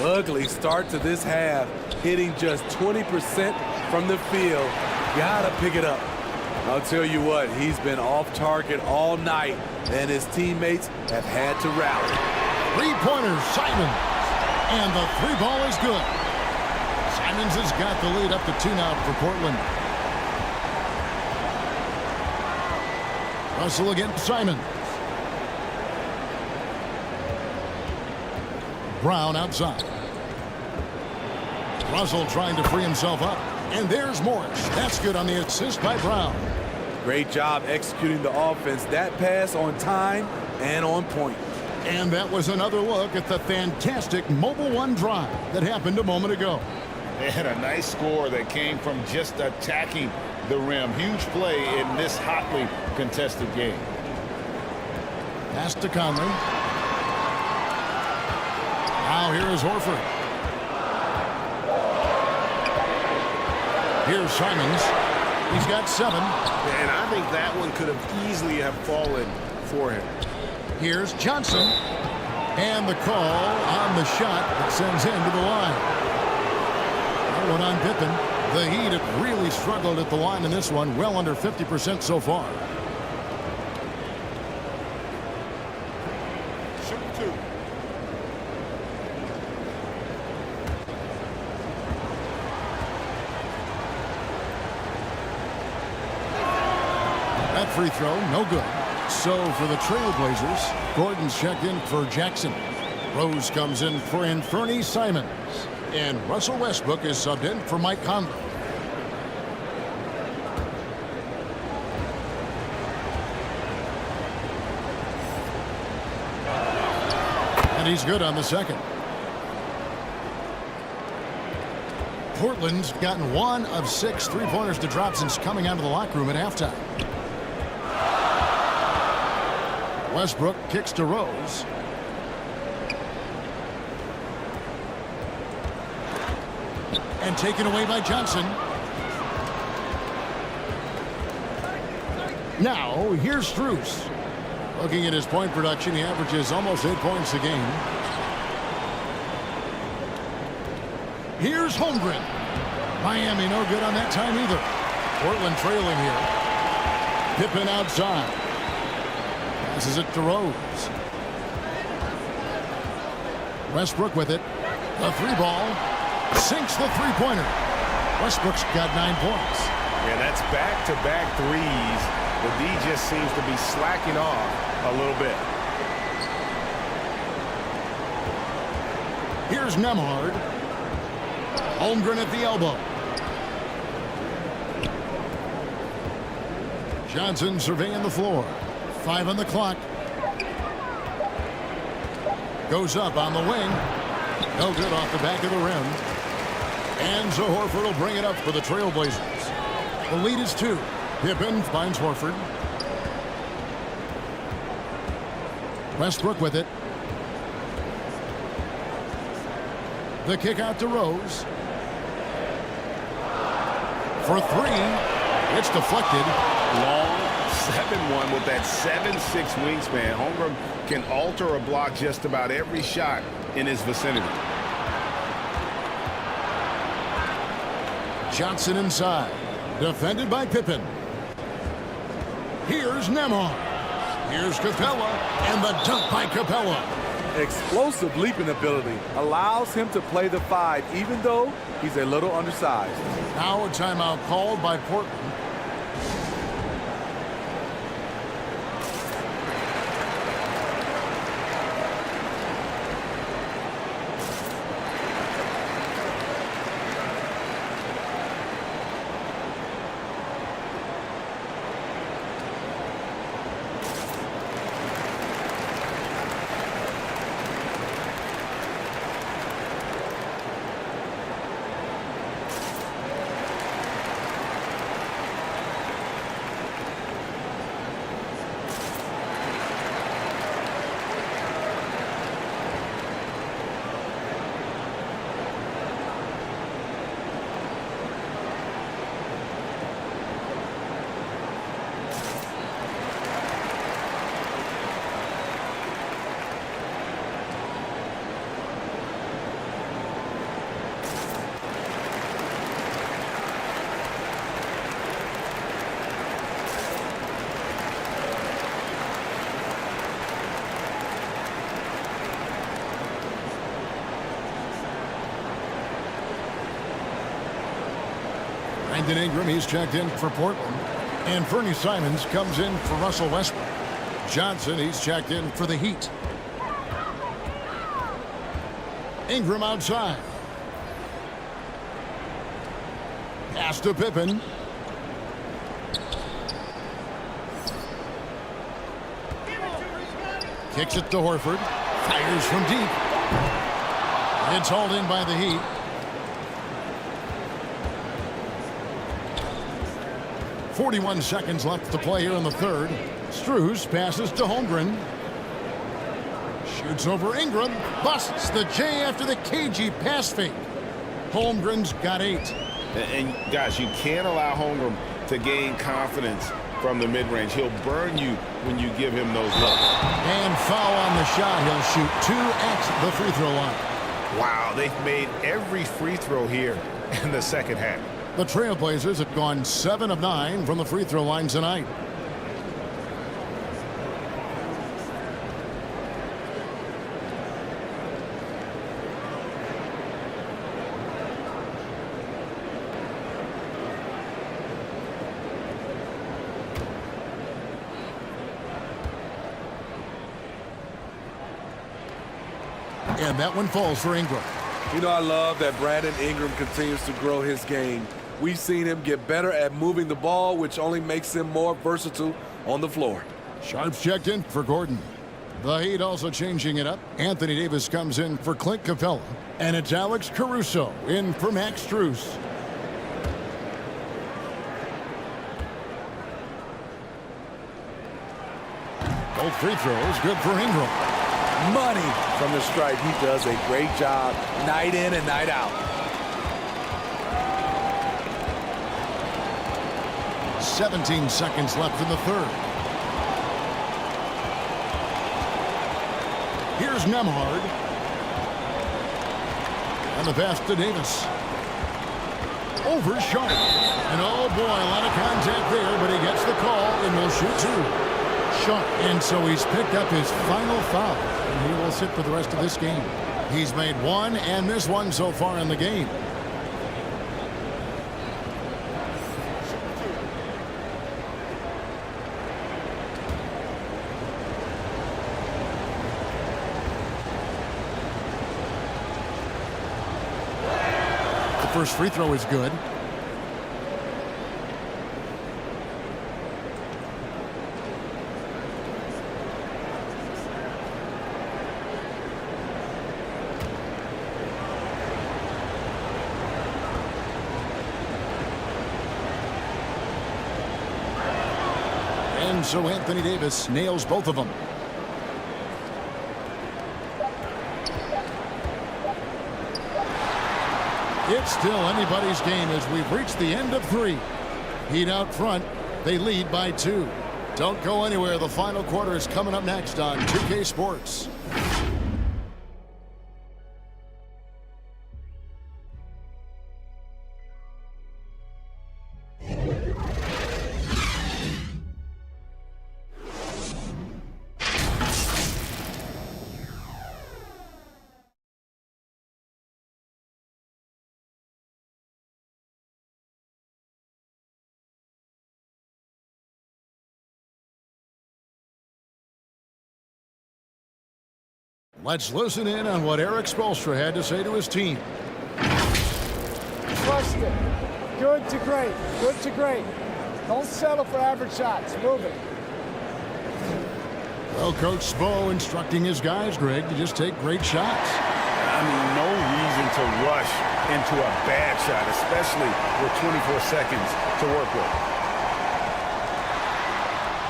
Ugly start to this half, hitting just 20% from the field. Gotta pick it up. I'll tell you what, he's been off target all night, and his teammates have had to rally. 3-pointer, Simons. And the 3 ball is good. Simons has got the lead up to 2 now for Portland. Russell against Simons. Brown outside. Russell trying to free himself up. And there's Morris. That's good on the assist by Brown. Great job executing the offense. That pass on time and on point. And that was another look at the fantastic Mobile One drive that happened a moment ago. They had a nice score that came from just attacking the rim. Huge play in this hotly contested game. Pass to Conley. Now here is Horford. Here's Simons. He's got 7. And I think that one could have easily have fallen for him. Here's Johnson. And the call on the shot that sends him to the line. That one on Pippen. The Heat have really struggled at the line in this one. Well under 50% so far. Free throw, no good. So for the Trailblazers, Gordon's checked in for Jackson. Rose comes in for Anthony Simons. And Russell Westbrook is subbed in for Mike Conley. And he's good on the second. Portland's gotten 1 of 6 three-pointers to drop since coming out of the locker room at halftime. Westbrook kicks to Rose. And taken away by Johnson. Now, here's Strus. Looking at his point production, he averages almost 8 points a game. Here's Holmgren. Miami no good on that time either. Portland trailing here. Pippen outside. Passes it to Rose. Westbrook with it. The three ball. Sinks the three-pointer. Westbrook's got 9 points. Yeah, that's back-to-back threes. The D just seems to be slacking off a little bit. Here's Nemhard. Holmgren at the elbow. Johnson surveying the floor. 5 on the clock. Goes up on the wing. No good off the back of the rim. And so Horford will bring it up for the Trailblazers. The lead is 2. Pippen finds Horford. Westbrook with it. The kick out to Rose. For 3. It's deflected. Long 7-1 with that 7'6" wingspan. Holmgren can alter a block just about every shot in his vicinity. Johnson inside. Defended by Pippen. Here's Nemhard. Here's Capella. And the dunk by Capella. Explosive leaping ability allows him to play the 5, even though he's a little undersized. Now a timeout called by Portland. Brandon Ingram, he's checked in for Portland. And Fernie Simons comes in for Russell Westbrook. Johnson, he's checked in for the Heat. Ingram outside. Pass to Pippen. Kicks it to Horford. Fires from deep. It's hauled in by the Heat. .41 seconds left to play here in the third. Strus passes to Holmgren. Shoots over Ingram. Busts the J after the cagey pass fake. Holmgren's got 8. And guys, you can't allow Holmgren to gain confidence from the mid-range. He'll burn you when you give him those looks. And foul on the shot. He'll shoot 2 at the free throw line. Wow, they've made every free throw here in the second half. The Trailblazers have gone 7 of 9 from the free throw line tonight. And that one falls for Ingram. You know, I love that Brandon Ingram continues to grow his game. We've seen him get better at moving the ball, which only makes him more versatile on the floor. Sharps checked in for Gordon. The Heat also changing it up. Anthony Davis comes in for Clint Capella. And it's Alex Caruso in for Max Strus. Both free throws good for Ingram. Money from the stripe. He does a great job night in and night out. 17 seconds left in the third. Here's Nemhard. And the pass to Davis. Over Sharp. And oh boy, a lot of contact there, but he gets the call and will shoot two. Sharp. And so he's picked up his final foul. And he will sit for the rest of this game. He's made one and missed one so far in the game. First free throw is good. And so Anthony Davis nails both of them. It's still anybody's game as we've reached the end of three. Heat out front. They lead by 2. Don't go anywhere. The final quarter is coming up next on 2K Sports. Let's listen in on what Eric Spoelstra had to say to his team. Trust it. Good to great. Good to great. Don't settle for average shots. Move it. Well, Coach Spo instructing his guys, Greg, to just take great shots. I mean, no reason to rush into a bad shot, especially with 24 seconds to work with.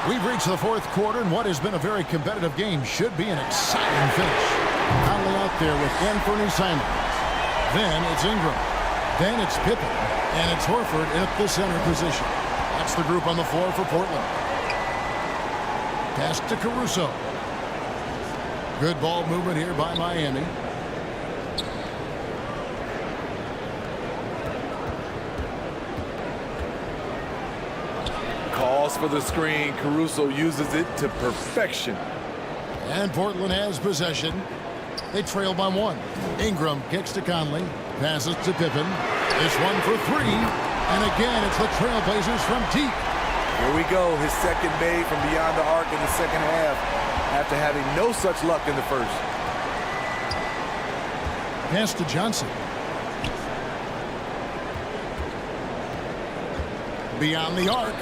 We've reached the fourth quarter, and what has been a very competitive game should be an exciting finish. Conley out there with Anthony Simons. Then it's Ingram. Then it's Pippen. And it's Horford at the center position. That's the group on the floor for Portland. Pass to Caruso. Good ball movement here by Miami. Calls for the screen. Caruso uses it to perfection. And Portland has possession. They trail by 1. Ingram kicks to Conley. Passes to Pippen. This one for 3. And again, it's the Trailblazers from deep. Here we go. His second made from beyond the arc in the second half after having no such luck in the first. Pass to Johnson. Beyond the arc.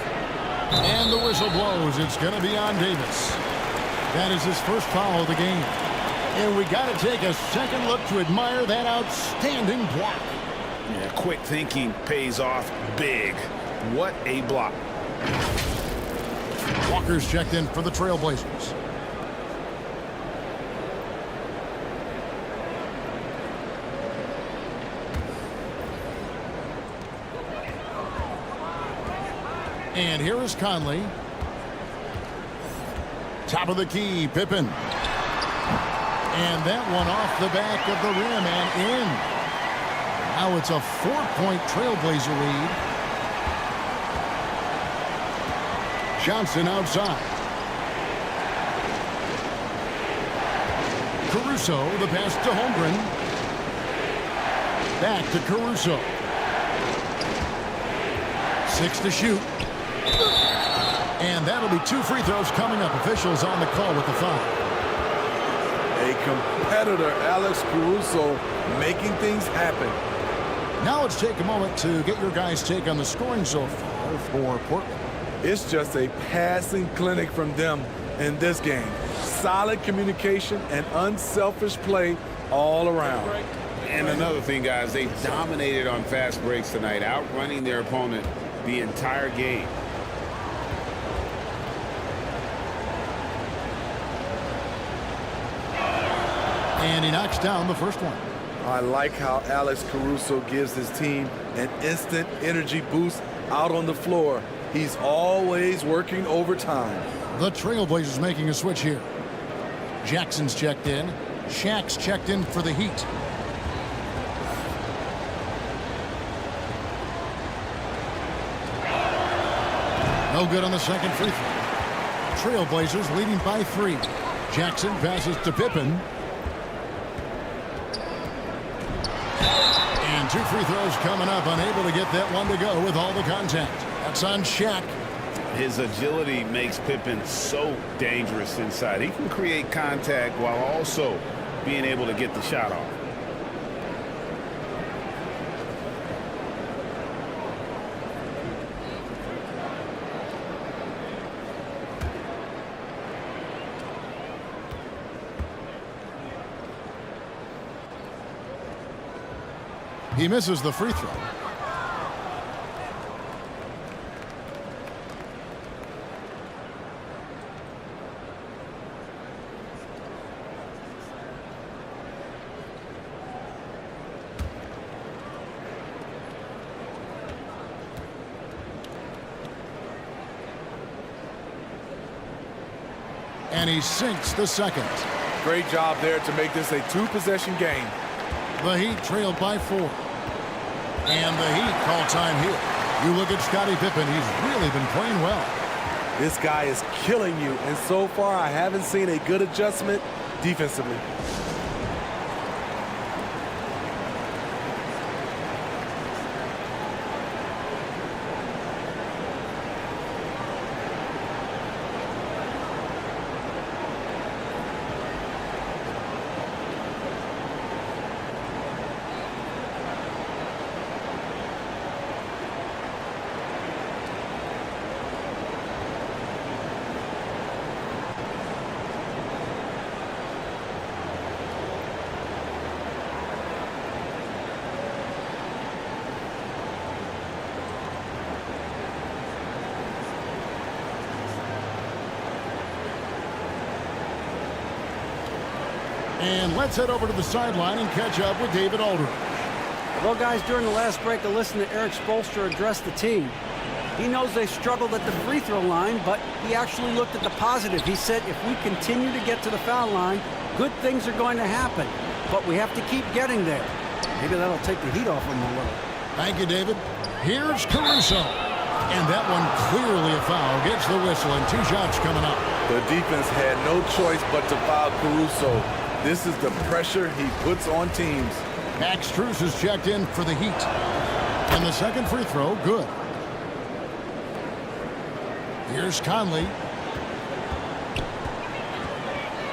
And the whistle blows. It's going to be on Davis. That is his first foul of the game. And we got to take a second look to admire that outstanding block. Yeah, quick thinking pays off big. What a block. Walker's checked in for the Trailblazers. And here is Conley. Top of the key, Pippen. And that one off the back of the rim and in. Now it's a 4-point Trailblazer lead. Johnson outside. Caruso, the pass to Holmgren. Back to Caruso. 6 to shoot. And that'll be 2 free throws coming up. Officials on the call with the foul. A competitor, Alex Caruso, making things happen. Now let's take a moment to get your guys' take on the scoring so far for Portland. It's just a passing clinic from them in this game. Solid communication and unselfish play all around. And another thing, guys, they dominated on fast breaks tonight, outrunning their opponent the entire game. And he knocks down the first one. I like how Alex Caruso gives his team an instant energy boost out on the floor. He's always working overtime. The Trailblazers making a switch here. Jackson's checked in. Shaq's checked in for the Heat. No good on the second free throw. Trailblazers leading by 3. Jackson passes to Pippen. And 2 free throws coming up. Unable to get that one to go with all the contact. That's on Shaq. His agility makes Pippen so dangerous inside. He can create contact while also being able to get the shot off. He misses the free throw. And he sinks the second. Great job there to make this a 2-possession game. The Heat trailed by 4. And the Heat call time here. You look at Scottie Pippen, he's really been playing well. This guy is killing you, and so far I haven't seen a good adjustment defensively. And let's head over to the sideline and catch up with David Aldridge. Well, guys, during the last break, I listened to Eric Spoelstra address the team. He knows they struggled at the free throw line, but he actually looked at the positive. He said, if we continue to get to the foul line, good things are going to happen, but we have to keep getting there. Maybe that'll take the heat off him a little. Thank you, David. Here's Caruso. And that one clearly a foul. Gets the whistle, and 2 shots coming up. The defense had no choice but to foul Caruso. This is the pressure he puts on teams. Max Strus is checked in for the Heat. And the second free throw, good. Here's Conley.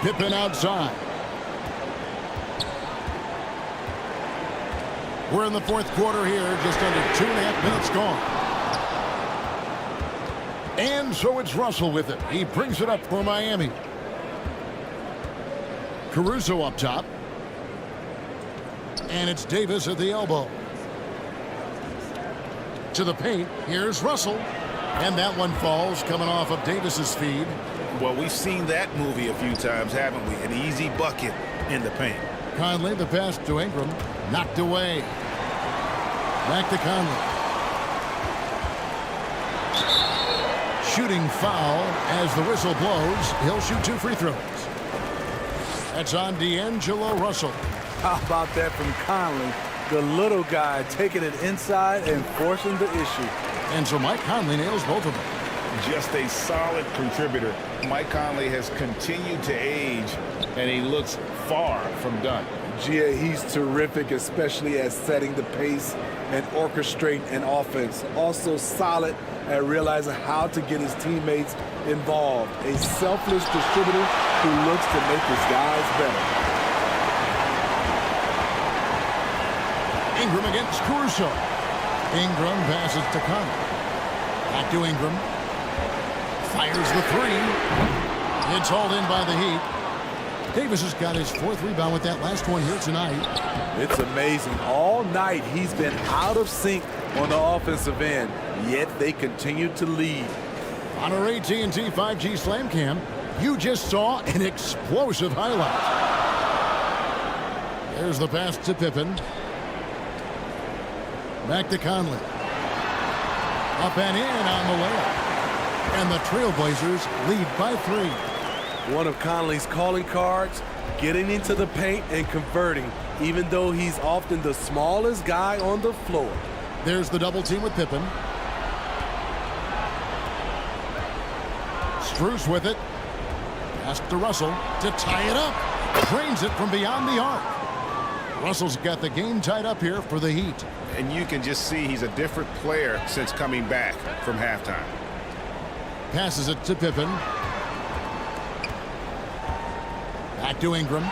Pippen outside. We're in the fourth quarter here, just under 2.5 minutes gone. And so it's Russell with it. He brings it up for Miami. Caruso up top. And it's Davis at the elbow. To the paint. Here's Russell. And that one falls, coming off of Davis's feed. Well, we've seen that movie a few times, haven't we? An easy bucket in the paint. Conley, the pass to Ingram. Knocked away. Back to Conley. Shooting foul as the whistle blows. He'll shoot 2 free throws. That's on D'Angelo Russell. How about that from Conley? The little guy taking it inside and forcing the issue. And so Mike Conley nails both of them. Just a solid contributor. Mike Conley has continued to age, and he looks far from done. Gia, he's terrific, especially at setting the pace and orchestrating an offense. Also solid at realizing how to get his teammates involved. A selfless distributor who looks to make his guys better. Ingram against Caruso. Ingram passes to Conley. Back to Ingram. Fires the three. It's hauled in by the Heat. Davis has got his 4th rebound with that last one here tonight. It's amazing. All night he's been out of sync on the offensive end, yet they continue to lead. On our AT&T 5G Slam Cam, you just saw an explosive highlight. There's the pass to Pippen. Back to Conley. Up and in on the layup. And the Trailblazers lead by 3. One of Conley's calling cards, getting into the paint and converting, even though he's often the smallest guy on the floor. There's the double team with Pippen. Strus with it. Pass to Russell to tie it up. Drains it from beyond the arc. Russell's got the game tied up here for the Heat. And you can just see he's a different player since coming back from halftime. Passes it to Pippen. Back to Ingram.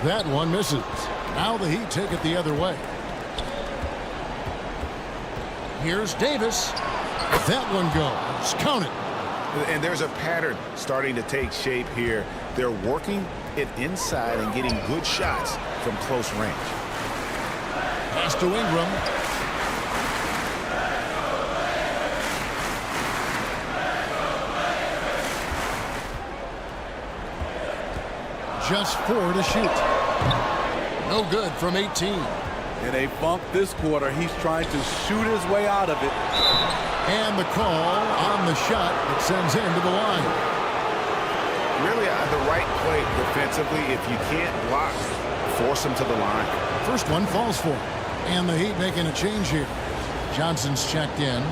That one misses. Now the Heat take it the other way. Here's Davis. That one goes. Count it. And there's a pattern starting to take shape here. They're working it inside and getting good shots from close range. Pass to Ingram. Just 4 to shoot. No good from 18. And they bumped this quarter. He's trying to shoot his way out of it. And the call on the shot that sends him to the line. Really the right play defensively. If you can't block, force him to the line. First one falls for him. And the Heat making a change here. Johnson's checked in.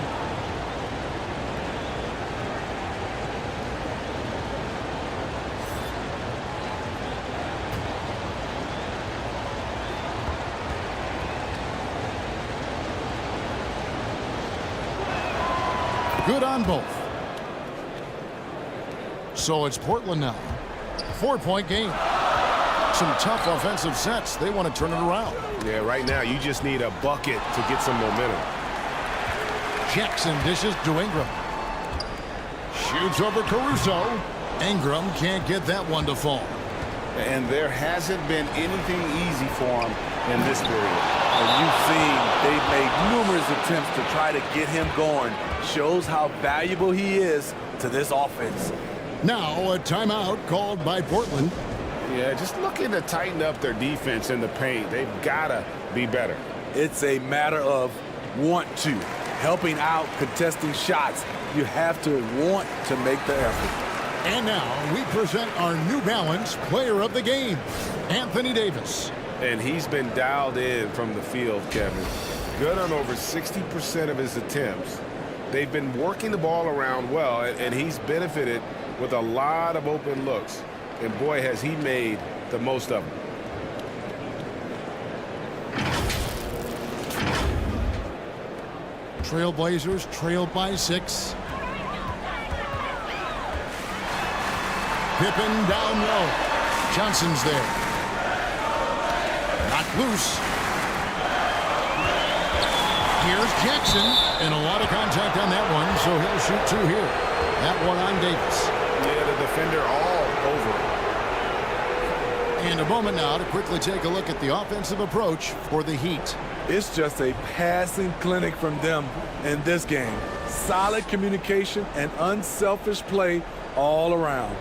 Good on both. So it's Portland now. 4-point game. Some tough offensive sets. They want to turn it around. Yeah, right now you just need a bucket to get some momentum. Jackson dishes to Ingram. Shoots over Caruso. Ingram can't get that one to fall. And there hasn't been anything easy for him in this period. You've seen they've made numerous attempts to try to get him going. Shows how valuable he is to this offense. Now a timeout called by Portland. Yeah, just looking to tighten up their defense in the paint. They've got to be better. It's a matter of want to. Helping out, contesting shots. You have to want to make the effort. And now we present our New Balance Player of the Game, Anthony Davis. And he's been dialed in from the field, Kevin. Good on over 60% of his attempts. They've been working the ball around well, and he's benefited with a lot of open looks. And boy, has he made the most of them. Trailblazers trail by 6. Pippen down low. Johnson's there. Not loose. Here's Jackson, and a lot of contact on that one, so he'll shoot 2 here. That one on Davis. Yeah, the defender all over it. And a moment now to quickly take a look at the offensive approach for the Heat. It's just a passing clinic from them in this game. Solid communication and unselfish play all around.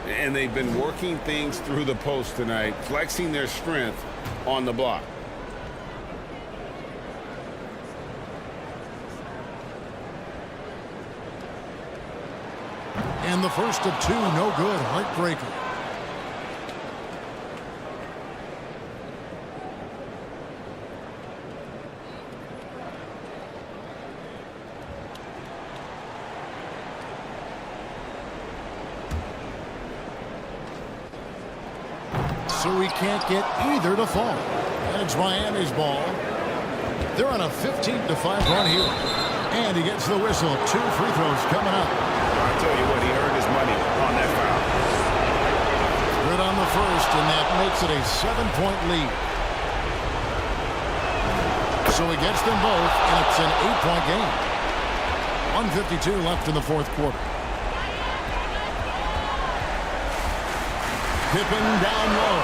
And they've been working things through the post tonight, flexing their strength on the block. And the first of 2, no good, heartbreaker. So he can't get either to fall. And it's Miami's ball. They're on a 15-5 run here. And he gets the whistle. 2 free throws coming up. I tell you what, he earned his money on that foul. Good on the first, and that makes it a 7-point lead. So he gets them both, and it's an 8-point game. 1:52 left in the fourth quarter. Pippen down low.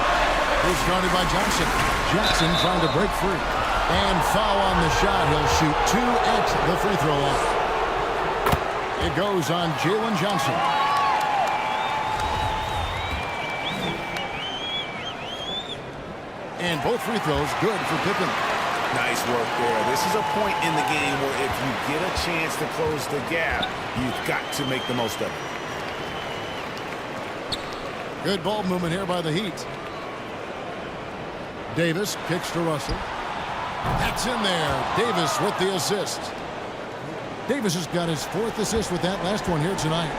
He's guarded by Johnson. Jackson trying to break free. And foul on the shot. He'll shoot 2 at the free throw line. It goes on Jalen Johnson. And both free throws good for Pippen. Nice work there. This is a point in the game where if you get a chance to close the gap, you've got to make the most of it. Good ball movement here by the Heat. Davis kicks to Russell. That's in there. Davis with the assist. Davis has got his 4th assist with that last one here tonight.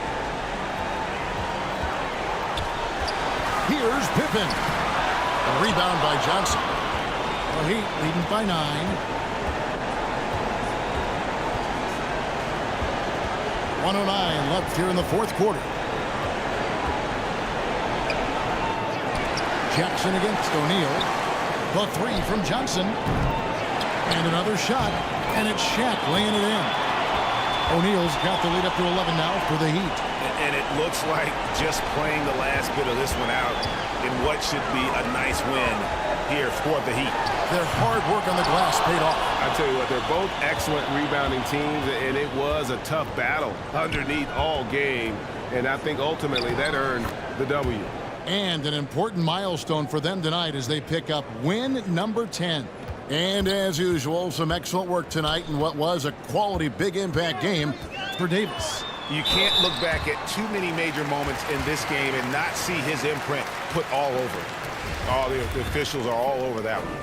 Here's Pippen. A rebound by Johnson. The Heat leading by 9. .109 left here in the fourth quarter. Jackson against O'Neal. The 3 from Johnson. And another shot. And it's Shaq laying it in. O'Neal's got the lead up to 11 now for the Heat. And it looks like just playing the last bit of this one out in what should be a nice win here for the Heat. Their hard work on the glass paid off. I tell you what, they're both excellent rebounding teams, and it was a tough battle underneath all game. And I think ultimately that earned the W. And an important milestone for them tonight as they pick up win number 10. And as usual, some excellent work tonight in what was a quality big impact game for Davis. You can't look back at too many major moments in this game and not see his imprint put all over it. All the officials are all over that one.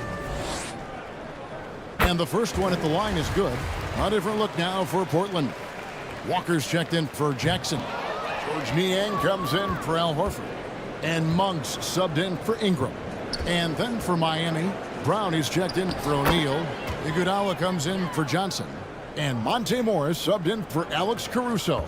And the first one at the line is good. A different look now for Portland. Walker's checked in for Jackson. George Niang comes in for Al Horford. And Monks subbed in for Ingram. And then for Miami, Brown is checked in for O'Neal. Iguodala comes in for Johnson. And Monte Morris subbed in for Alex Caruso.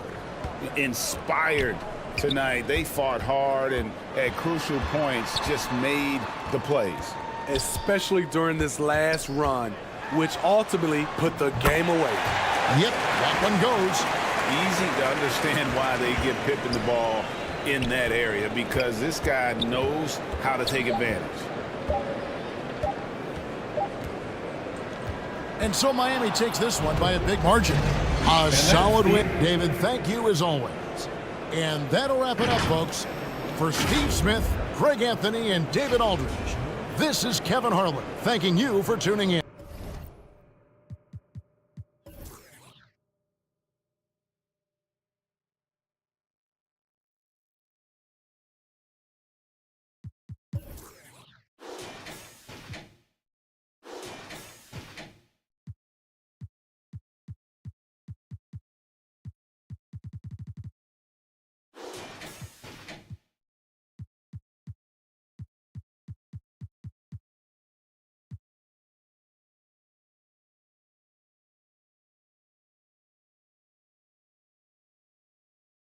Inspired tonight. They fought hard and at crucial points just made the plays. Especially during this last run, which ultimately put the game away. Yep, that one goes. Easy to understand why they give Pippen the ball in that area, because this guy knows how to take advantage. And so Miami takes this one by a big margin. A solid win. David, thank you as always. And that'll wrap it up, folks. For Steve Smith, Greg Anthony, and David Aldridge, this is Kevin Harlan thanking you for tuning in.